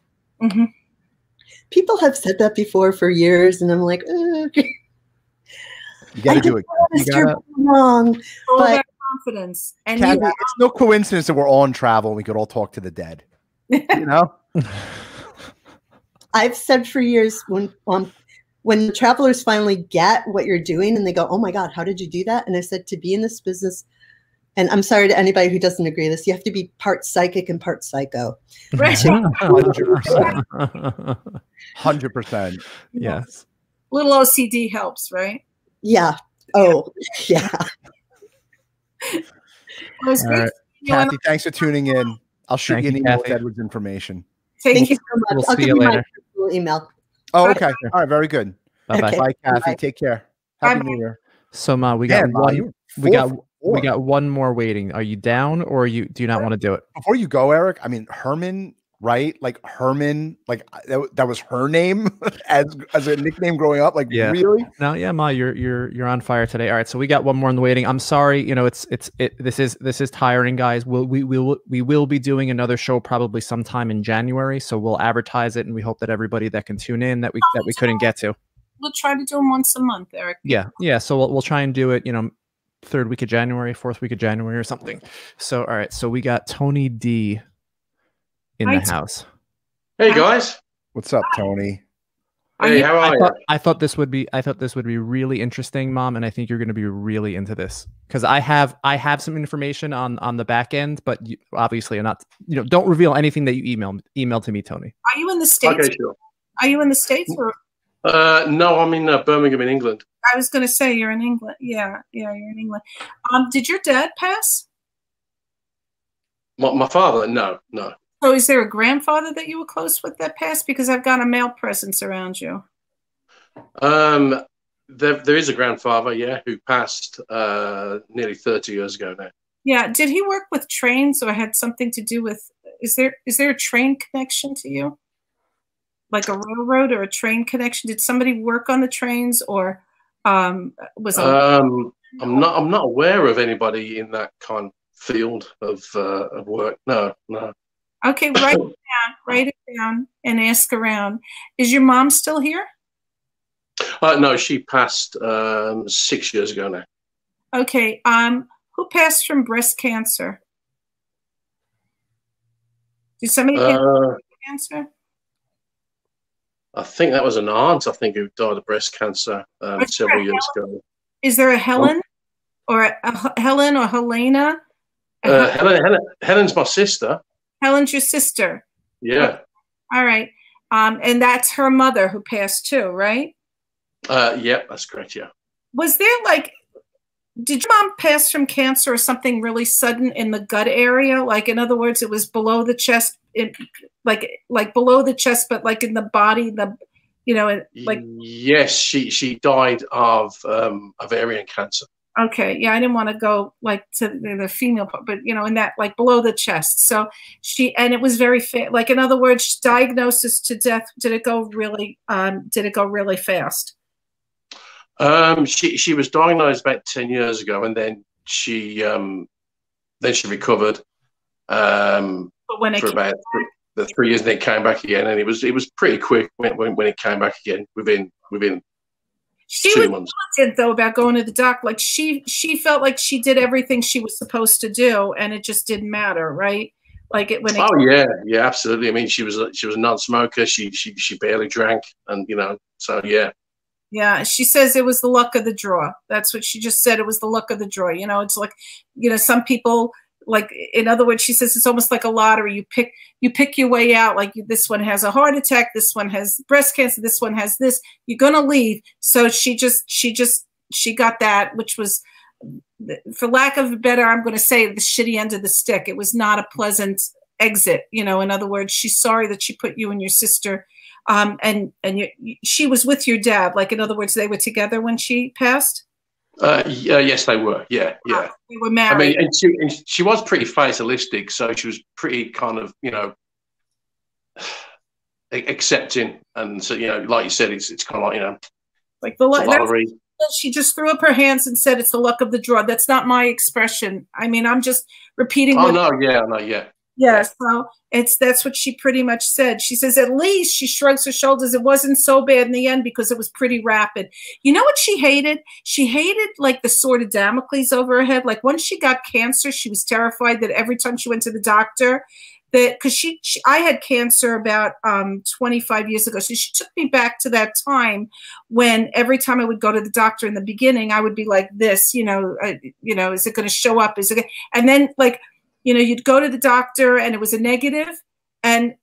People have said that before for years, and I'm like, okay. You got to do it. You're wrong. But confidence. And Kathy, it's no coincidence that we're all in travel and we could all talk to the dead. You know? I've said for years when the travelers finally get what you're doing and they go, oh my God, how did you do that? And I said, to be in this business, and I'm sorry to anybody who doesn't agree with this, you have to be part psychic and part psycho. Right. 100%. 100%. Yes. Little OCD helps, right? Yeah. Oh, yeah. All right. Kathy, thanks for tuning in. I'll shoot you an email with Edward's information. Thank you so much. We'll I'll see give you you later. my email. Oh, okay. All right. Very good. Bye-bye. Okay. Bye, Kathy. Bye. Take care. Happy New Year. So, Ma, we got one more waiting. Are you down, or do you not want to do it? Before you go, Eric, I mean, Herman, right? Like Herman, like that was her name as a nickname growing up. Like, yeah. Really? No, yeah, Ma, you're on fire today. All right, so we got one more in the waiting. I'm sorry, this is tiring, guys. We will be doing another show probably sometime in January. So we'll advertise it, and we hope that everybody that can tune in that we couldn't get to. We'll try to do them once a month, Eric. Yeah. So we'll try and do it. Third week of January, fourth week of January, or something. So all right, so we got Tony D in the house. Hey guys, what's up, Tony? Hey, how are you? I thought this would be really interesting, Mom, and I think you're going to be really into this because I have some information on the back end, but you obviously are not. Don't reveal anything that you email to me, Tony. Are you in the States? Okay, sure. Are you in the States or? No, I'm in Birmingham, in England. I was going to say you're in England. Yeah, you're in England. Did your dad pass? My father? No. So is there a grandfather that you were close with that passed? Because I've got a male presence around you. There is a grandfather, yeah, who passed nearly 30 years ago now. Yeah. Did he work with trains or had something to do with? Is there a train connection to you? Like a railroad or a train connection? Did somebody work on the trains, or was it? I'm not aware of anybody in that kind of field of work. No. Okay, write it down, and ask around. Is your mom still here? No, she passed 6 years ago now. Okay. Who passed from breast cancer? Did somebody pass from breast cancer? I think that was an aunt, who died of breast cancer several years ago. Is there a Helen or a Helen or Helena? Helen's my sister. Helen's your sister. Yeah. Okay. All right. And that's her mother who passed too, right? Yeah, that's correct. Yeah. Was there did your mom pass from cancer or something really sudden in the gut area? Like, in other words, it was below the chest, like below the chest, but like in the body, Yes, she died of ovarian cancer. Okay, yeah, I didn't want to go like to the female part, but you know, in that like below the chest. So and it was very like, in other words, diagnosis to death. Did it go really? Did it go really fast? She was diagnosed about 10 years ago, and then she recovered for about the 3 years, and then came back again, and it was pretty quick when it came back again within she 2 was months. militant though about going to the doctor. Like she felt like she did everything she was supposed to do, and it just didn't matter, right? Like it when it. Oh yeah, absolutely. I mean, she was a non-smoker. She barely drank, and you know, so yeah. Yeah, she says it was the luck of the draw. That's what she just said. It was the luck of the draw. You know, it's like, you know, some people, like, in other words, she says it's almost like a lottery. You pick your way out. Like, this one has a heart attack. This one has breast cancer. This one has this. You're going to leave. So she got that, which was, for lack of a better, I'm going to say, the shitty end of the stick. It was not a pleasant exit. You know, in other words, she's sorry that she put you and your sister and she was with your dad. Like, in other words, they were together when she passed? Yes, they were. Yeah. They were married. I mean, and she was pretty fatalistic, so she was pretty kind of, you know, accepting. And so, you know, like you said, it's kind of like, you know, like the lottery. She just threw up her hands and said, it's the luck of the draw. That's not my expression. I mean, I'm just repeating. Oh, no, yeah. Yeah, so that's what she pretty much said. She says, at least, she shrugs her shoulders, it wasn't so bad in the end because it was pretty rapid. You know what she hated? She hated like the sword of Damocles over her head. Like, once she got cancer, she was terrified that every time she went to the doctor, that because I had cancer about 25 years ago. So she took me back to that time when every time I would go to the doctor in the beginning, I would be like this, you know, is it going to show up? Is it? And then like, you know, you'd go to the doctor and it was a negative, and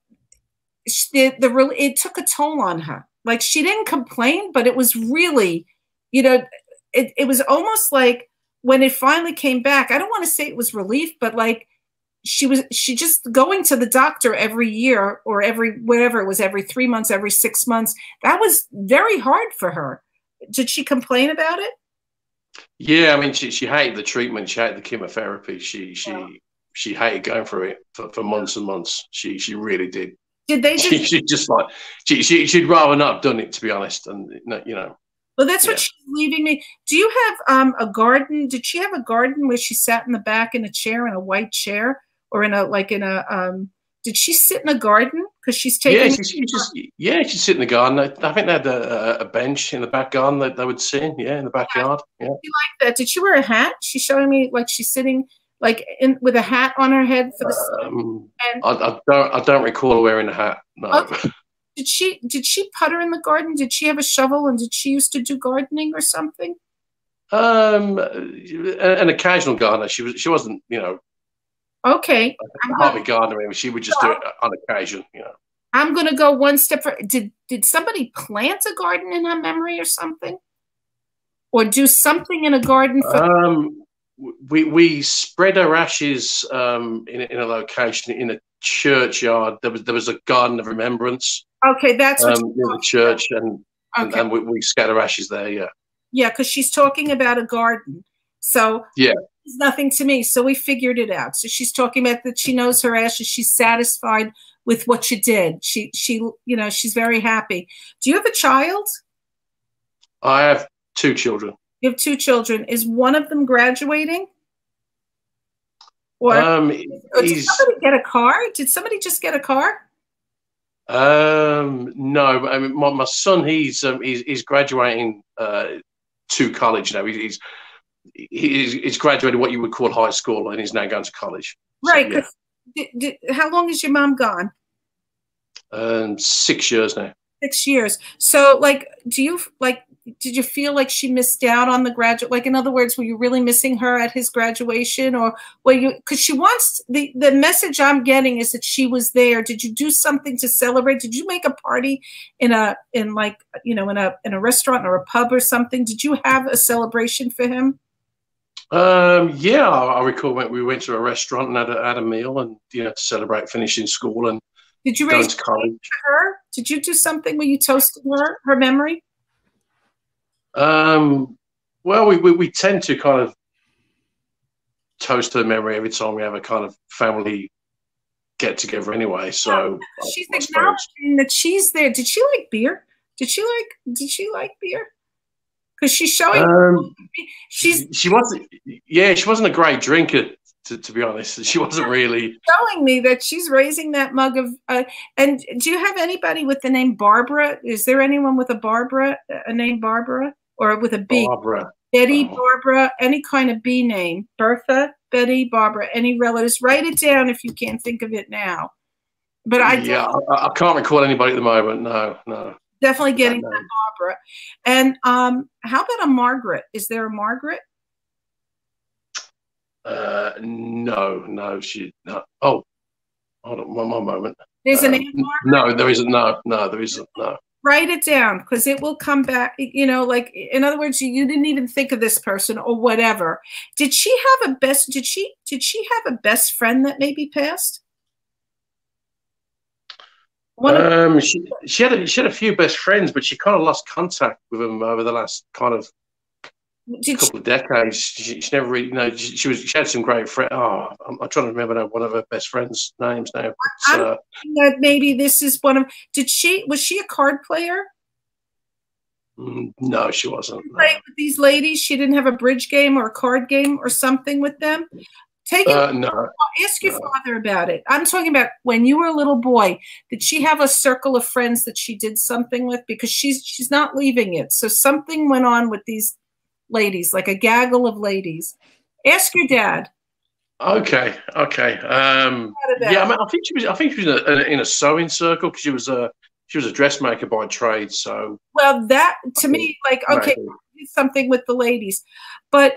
it took a toll on her. Like, she didn't complain, but it was really, you know, it was almost like when it finally came back, I don't want to say it was relief, but like she just going to the doctor every year or whatever it was, every 3 months, every 6 months. That was very hard for her. Did she complain about it? Yeah, I mean, she hated the treatment. She hated the chemotherapy. She hated going through it for months and months. She really did. Did they? She just like she'd rather not have done it, to be honest. And you know. Well, that's what she's leaving me. Do you have a garden? Did she have a garden where she sat in the back in a chair, in a white chair, or in a Did she sit in a garden? Because she's taking. Yeah, she'd sit in the garden. I think they had a bench in the back garden that they would sit in. Yeah, in the backyard. Yeah. You like that? Did she wear a hat? She's showing me like she's sitting. Like with a hat on her head for the sun. I don't recall wearing a hat. No. Okay. Did she putter in the garden? Did she have a shovel, and did she used to do gardening or something? An occasional gardener. She wasn't, you know. Okay. A hobby gardener. She would just do it on occasion, you know. I'm gonna go one step further. Did somebody plant a garden in her memory or something, or do something in a garden for? We spread our ashes in a location in a churchyard. There was a garden of remembrance. Okay, that's what in the church, and we scatter ashes there. Yeah. Yeah, because she's talking about a garden. So yeah, it's nothing to me. So we figured it out. So she's talking about that she knows her ashes. She's satisfied with what you did. She you know, she's very happy. Do you have a child? I have 2 children. You have 2 children. Is one of them graduating? Or did somebody get a car? Did somebody just get a car? No. I mean, my son, he's graduating to college now. He's graduated what you would call high school, and he's now going to college. Right. So, yeah. How long is your mom gone? 6 years now. 6 years. So, like, did you feel like she missed out on the graduate? Like, in other words, were you really missing her at his graduation, or were you? Because she wants the message I'm getting is that she was there. Did you do something to celebrate? Did you make a party in a restaurant or a pub or something? Did you have a celebration for him? Yeah, I recall we went to a restaurant and had a meal, and you know, to celebrate finishing school and. Did you raise college for her? Did you do something where you toasted her memory? Well, Well, we tend to kind of toast her memory every time we have a kind of family get together anyway. So she's acknowledging that she's there. Did she like beer? Did she like beer? Because she's showing she wasn't a great drinker, to be honest. She wasn't really showing me that she's raising that mug of and do you have anybody with the name Barbara? Is there anyone with a name Barbara, or with a B? Barbara. Betty, Barbara, any kind of B name. Bertha, Betty, Barbara, any relatives. Write it down if you can't think of it now. But I can't recall anybody at the moment. No. Definitely getting that Barbara. And how about a Margaret? Is there a Margaret? No, she no. Oh, hold on one moment. There's a name Margaret? No, there isn't. No, there isn't. No. Write it down, because it will come back. You know, like, in other words, you didn't even think of this person or whatever. Did she have a best? Did she have a best friend that maybe passed? She had a few best friends, but she kind of lost contact with them over the last kind of couple of decades. She never really, you know, she had some great friends. Oh, I'm trying to remember one of her best friends' names now. I'm thinking that maybe this is one of. Was she a card player? No, she wasn't. No. Right, with these ladies, she didn't have a bridge game or a card game or something with them. No. Ask your father about it. I'm talking about when you were a little boy. Did she have a circle of friends that she did something with? Because she's not leaving it. So something went on with these ladies, like a gaggle of ladies. Ask your dad. Okay. Yeah, I mean, I think she was in a sewing circle, because she was a dressmaker by trade. So well, that to me, like, okay, something with the ladies, but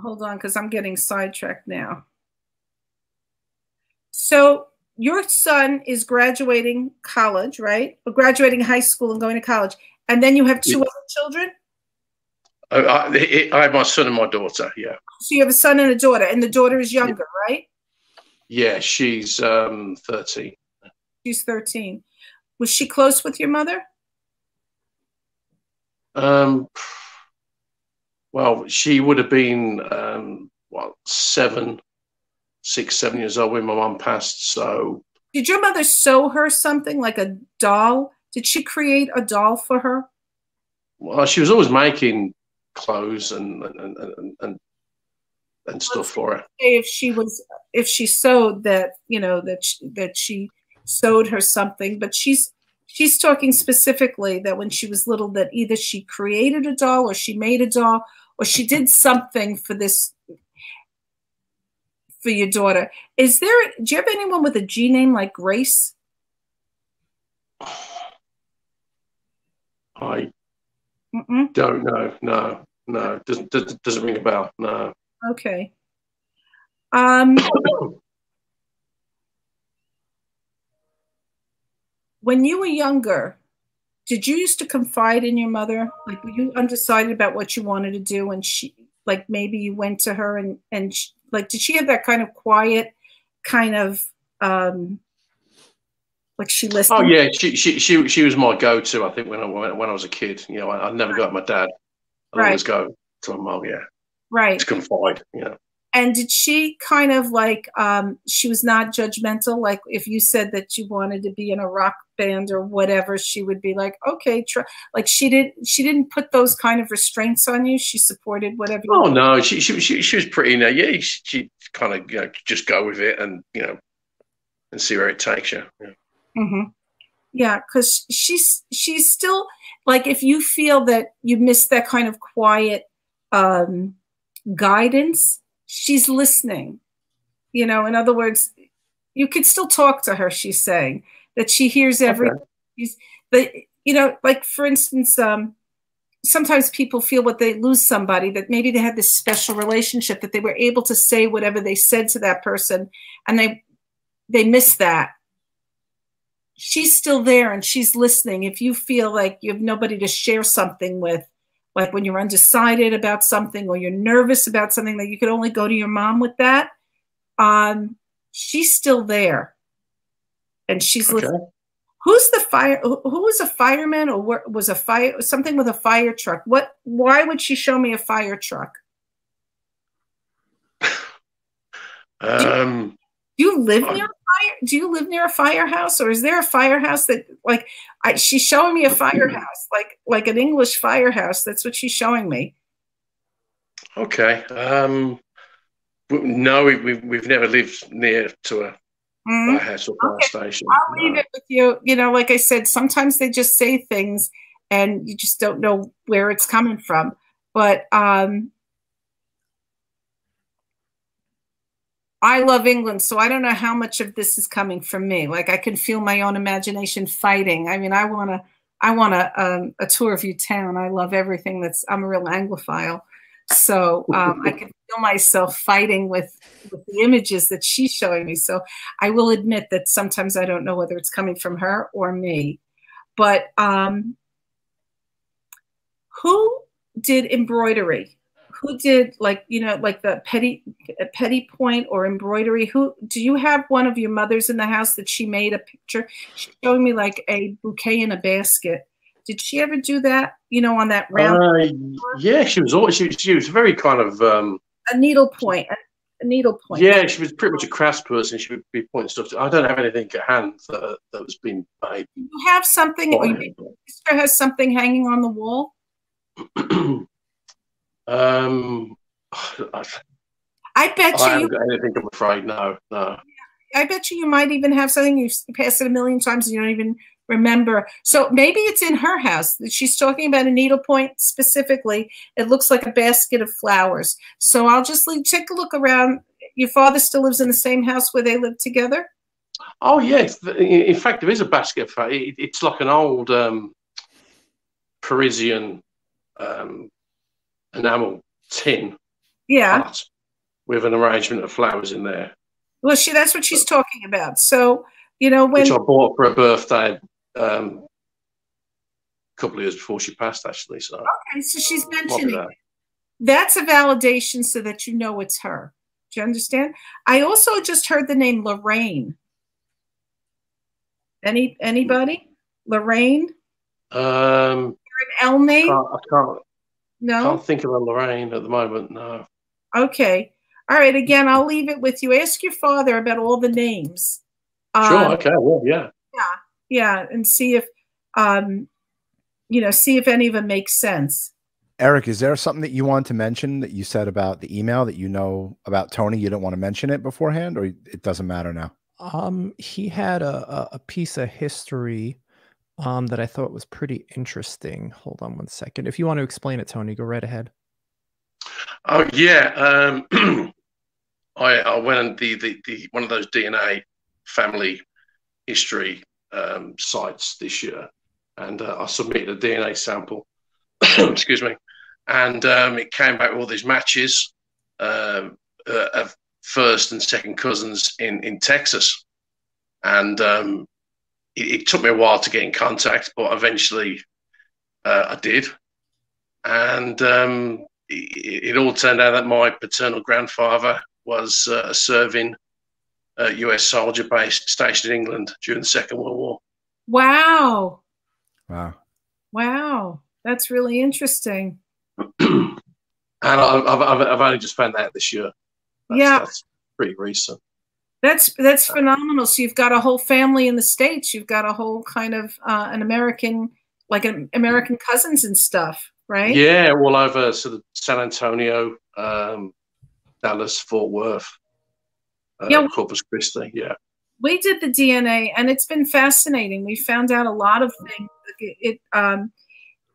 hold on, because I'm getting sidetracked now. So your son is graduating college, right? Or graduating high school and going to college. And then you have two other children? I have my son and my daughter, yeah. So you have a son and a daughter, and the daughter is younger, right? Yeah, she's 13. She's 13. Was she close with your mother? Well, she would have been 6, 7 years old when my mum passed. So, did your mother sew her something, like a doll? Did she create a doll for her? Well, she was always making clothes and stuff for her. If she sewed that, you know, that she sewed her something, but she's talking specifically that when she was little, that either she created a doll, or she made a doll, or she did something for your daughter. Do you have anyone with a G name like Grace? I don't know. No. Doesn't ring a bell. No. Okay. When you were younger, did you used to confide in your mother? Like, were you undecided about what you wanted to do, and she, like, maybe you went to her and she, like, did she have that kind of quiet kind of like she listened? Oh yeah, she was my go-to. I think when I was a kid, you know, I never go to my dad. I always go to my mom. Yeah, right. To confide. You know. And did she kind of like, she was not judgmental? Like, if you said that you wanted to be in a rock band or whatever, she would be like, okay, like she didn't put those kind of restraints on you. She supported whatever. Oh no, she was pretty. Yeah, she kind of, you know, just go with it and, you know, and see where it takes you. Yeah. Mm-hmm. Yeah, because she's still like, if you feel that you missed that kind of quiet guidance, she's listening. You know, in other words, you could still talk to her. She's saying that she hears everything. Okay. You know, like, for instance, sometimes people feel when they lose somebody that maybe they had this special relationship that they were able to say whatever they said to that person, and they miss that. She's still there and she's listening. If you feel like you have nobody to share something with, like when you're undecided about something or you're nervous about something, that you could only go to your mom with that, she's still there. and she's listening. Who's the fire? Who was a fireman, or was a fire something with a fire truck? What? Why would she show me a fire truck? Do you live near a fire? Do you live near a firehouse, or is there a firehouse that like she's showing me a firehouse, like an English firehouse? That's what she's showing me. Okay. No, we've never lived near to a firehouse or fire station. I'll leave it with you. You know, like I said, sometimes they just say things and you just don't know where it's coming from. But I love England, so I don't know how much of this is coming from me. Like I can feel my own imagination fighting. I mean, I want a tour of your town. I love everything I'm a real Anglophile. So I can feel myself fighting with the images that she's showing me. So I will admit that sometimes I don't know whether it's coming from her or me. But who did embroidery? Who did like the petty point or embroidery? Who do you have one of your mothers in the house that she made a picture? She's showing me like a bouquet in a basket. Did she ever do that? You know, on that round? Yeah, she was always she was very kind of a needlepoint. A needlepoint. Yeah, she was pretty much a crafts person. She would be pointing stuff to. I don't have anything at hand that was being made. Do you have something, or your sister has something hanging on the wall? I bet you. I haven't got anything, I'm afraid. No. I bet you might even have something. You've passed it a million times and you don't even remember. So maybe it's in her house. She's talking about a needlepoint specifically. It looks like a basket of flowers. So I'll just take a look around. Your father still lives in the same house where they live together? Oh, yes. In fact, there is a basket of flowers. It's like an old Parisian enamel tin pot with an arrangement of flowers in there. Well, that's what she's talking about. So, you know, which I bought for her birthday a couple of years before she passed, actually. So okay, so she's mentioning it. That's a validation so that you know it's her. Do you understand? I also just heard the name Lorraine. Anybody? Lorraine? An L name? I can't think of a Lorraine at the moment. No. Okay. All right. Again, I'll leave it with you. Ask your father about all the names. Sure. Okay. Well, yeah. Yeah, and see if see if any of them make sense. Eric, is there something that you want to mention that you said about the email that you know about Tony? You don't want to mention it beforehand, or it doesn't matter now? He had a piece of history that I thought was pretty interesting. Hold on one second. If you want to explain it, Tony, go right ahead. Oh yeah, I went on the one of those DNA family history sites this year, and I submitted a DNA sample. Excuse me, and it came back with all these matches of first and second cousins in Texas, and it took me a while to get in contact, but eventually I did, and it all turned out that my paternal grandfather was a serving U.S. soldier stationed in England during the Second World War. Wow. Wow. Wow. That's really interesting. And I've only just found that out this year. That's pretty recent. That's phenomenal. So you've got a whole family in the States. You've got a whole kind of an American cousins and stuff, right? Yeah, all over sort of San Antonio, Dallas, Fort Worth, Corpus Christi. Yeah. We did the DNA, and it's been fascinating. We found out a lot of things.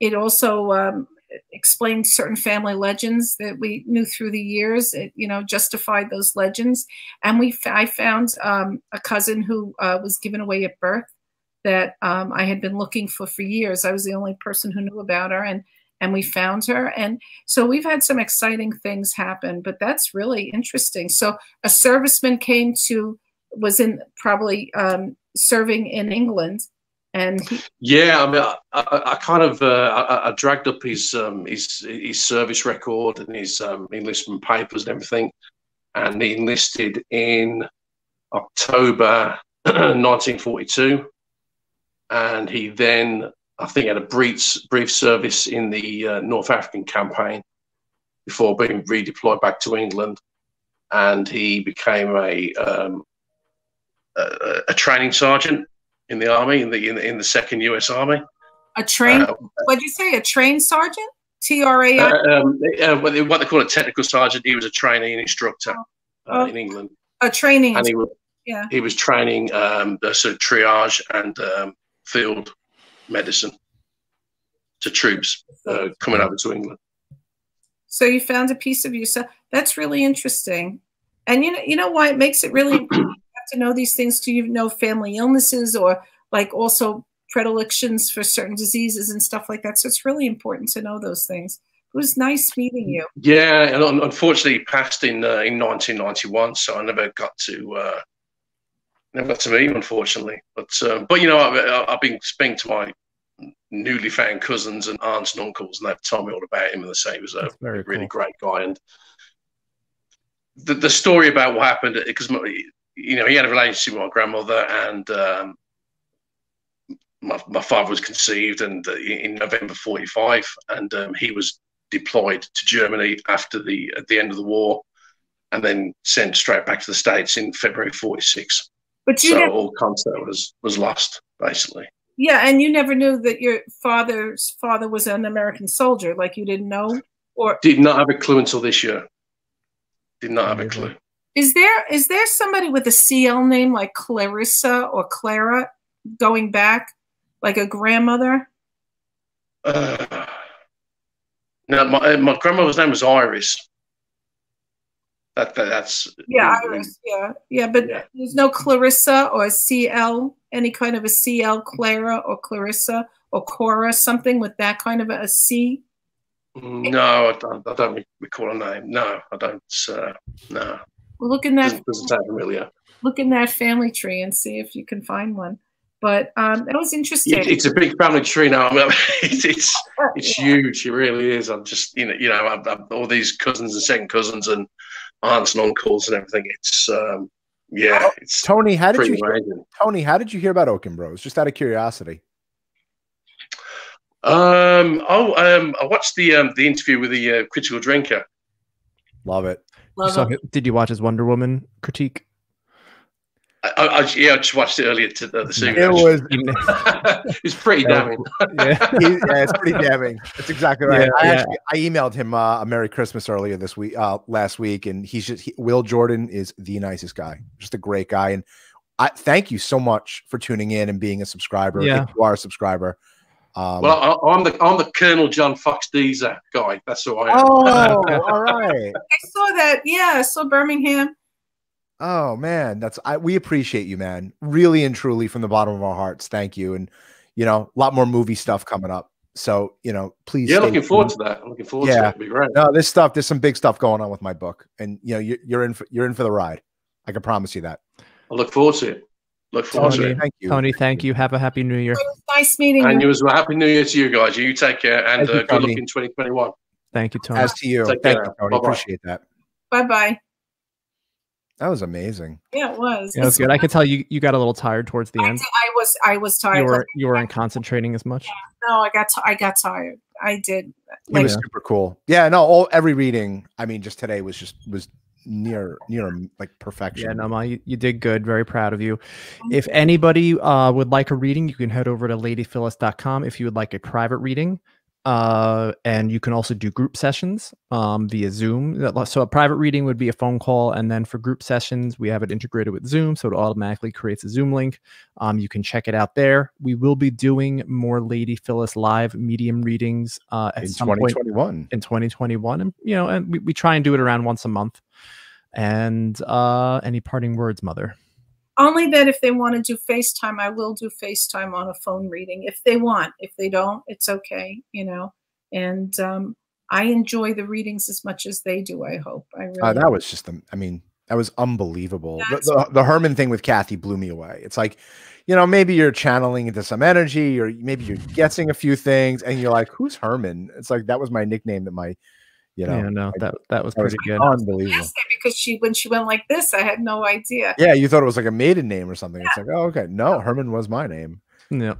It also explained certain family legends that we knew through the years. It justified those legends, and I found a cousin who was given away at birth that I had been looking for years. I was the only person who knew about her, and we found her. And so we've had some exciting things happen, but that's really interesting. So a serviceman was serving in England, and I mean, I kind of I dragged up his service record and his enlistment papers and everything, and he enlisted in October 1942, and he then, I think, had a brief service in the North African campaign before being redeployed back to England, and he became a training sergeant in the army, in the Second U.S. Army. A train? What did you say? A trained sergeant? TRAI? What they call a technical sergeant. He was a trainee and instructor in England. A training. And he was training the sort of triage and field medicine to troops coming over to England. So you found a piece of yourself. That's really interesting. And you know why it makes it really important? You have to know these things. Do you know family illnesses or like also predilections for certain diseases and stuff like that? So it's really important to know those things. It was nice meeting you. Yeah, and unfortunately he passed in 1991, so I never got to meet him, unfortunately. But you know, I've been speaking to my newly found cousins and aunts and uncles, and they've told me all about him, and they say he was a really great guy. And the story about what happened, because you know, he had a relationship with my grandmother, and my father was conceived, and in November '45, and he was deployed to Germany at the end of the war, and then sent straight back to the States in February '46. But all contact was lost, basically. Yeah, and you never knew that your father's father was an American soldier. Like you didn't know, or did not have a clue until this year. Did not have a clue. Is there somebody with a CL name like Clarissa or Clara going back, like a grandmother? No, my grandmother's name was Iris. That's Iris. Yeah, but there's no Clarissa or CL, any kind of a CL, Clara or Clarissa or Cora, something with that kind of a C. No, I don't recall a name. No, I don't. No. Well, look in that. Doesn't sound familiar. Look in that family tree and see if you can find one. But that was interesting. It's a big family tree now. I mean, it's huge. It really is. I'm just I've all these cousins and second cousins and aunts and uncles and everything. It's it's Tony. How did you hear about Okon Bros? Just out of curiosity. I watched the interview with the critical drinker. Love it. Did you watch his Wonder Woman critique? I just watched it earlier this evening. It was it's pretty damning. It's pretty damning. That's exactly right. I emailed him a Merry Christmas earlier this week, last week, and Will Jordan is the nicest guy, just a great guy. And I thank you so much for tuning in and being a subscriber. Yeah. If you are a subscriber. Well, I'm the Colonel John Fox Deezer guy. That's who I am. Oh, all right. I saw that. Yeah, I saw Birmingham. Oh man, we appreciate you, man. Really and truly from the bottom of our hearts. Thank you. And a lot more movie stuff coming up. So, please. Yeah, looking forward to that. Looking forward to it. It'll be great. No, there's some big stuff going on with my book. And you're in for the ride. I can promise you that. I look forward to it. Look forward to it. Thank you. Tony, thank you. Have a happy new year. It was nice meeting you. And you as well. Happy New Year to you guys. You take care and good luck in 2021. Thank you, Tony. As to you. Thank you, Tony. Appreciate that. Bye-bye. That was amazing. Yeah, it was. Yeah, it was good. I could tell you got a little tired towards the end. I was tired. You weren't concentrating as much. Yeah, no, I got tired. I did. It was super cool. Yeah, no, every reading. I mean, just today was near like perfection. Yeah, no, you did good. Very proud of you. If anybody would like a reading, you can head over to ladyphyllis.com if you would like a private reading. And you can also do group sessions via Zoom. So a private reading would be a phone call, and then for group sessions, we have it integrated with Zoom, so it automatically creates a Zoom link. You can check it out there. We will be doing more Lady Phyllis live medium readings at in some 2021. point in 2021, and and we try and do it around once a month. And any parting words, Mother? Only that if they want to do FaceTime, I will do FaceTime on a phone reading if they want. If they don't, it's okay, And I enjoy the readings as much as they do, I hope. I really that was just that was unbelievable. The Herman thing with Kathy blew me away. It's like, maybe you're channeling into some energy, or maybe you're guessing a few things, and you're like, who's Herman? It's like, that was my nickname that my You know, yeah, no, that was pretty good. Unbelievable. Because when she went like this, I had no idea. Yeah, you thought it was like a maiden name or something. It's like, oh, okay. No, Herman was my name. Yeah.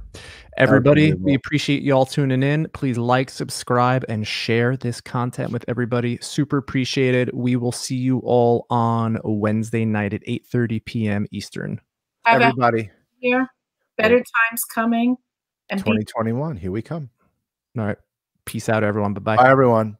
Everybody, we appreciate y'all tuning in. Please like, subscribe, and share this content with everybody. Super appreciated. We will see you all on Wednesday night at 8:30 p.m. Eastern. Everybody. Here, better times coming. And 2021, here we come. All right. Peace out, everyone. Bye-bye. Bye, everyone.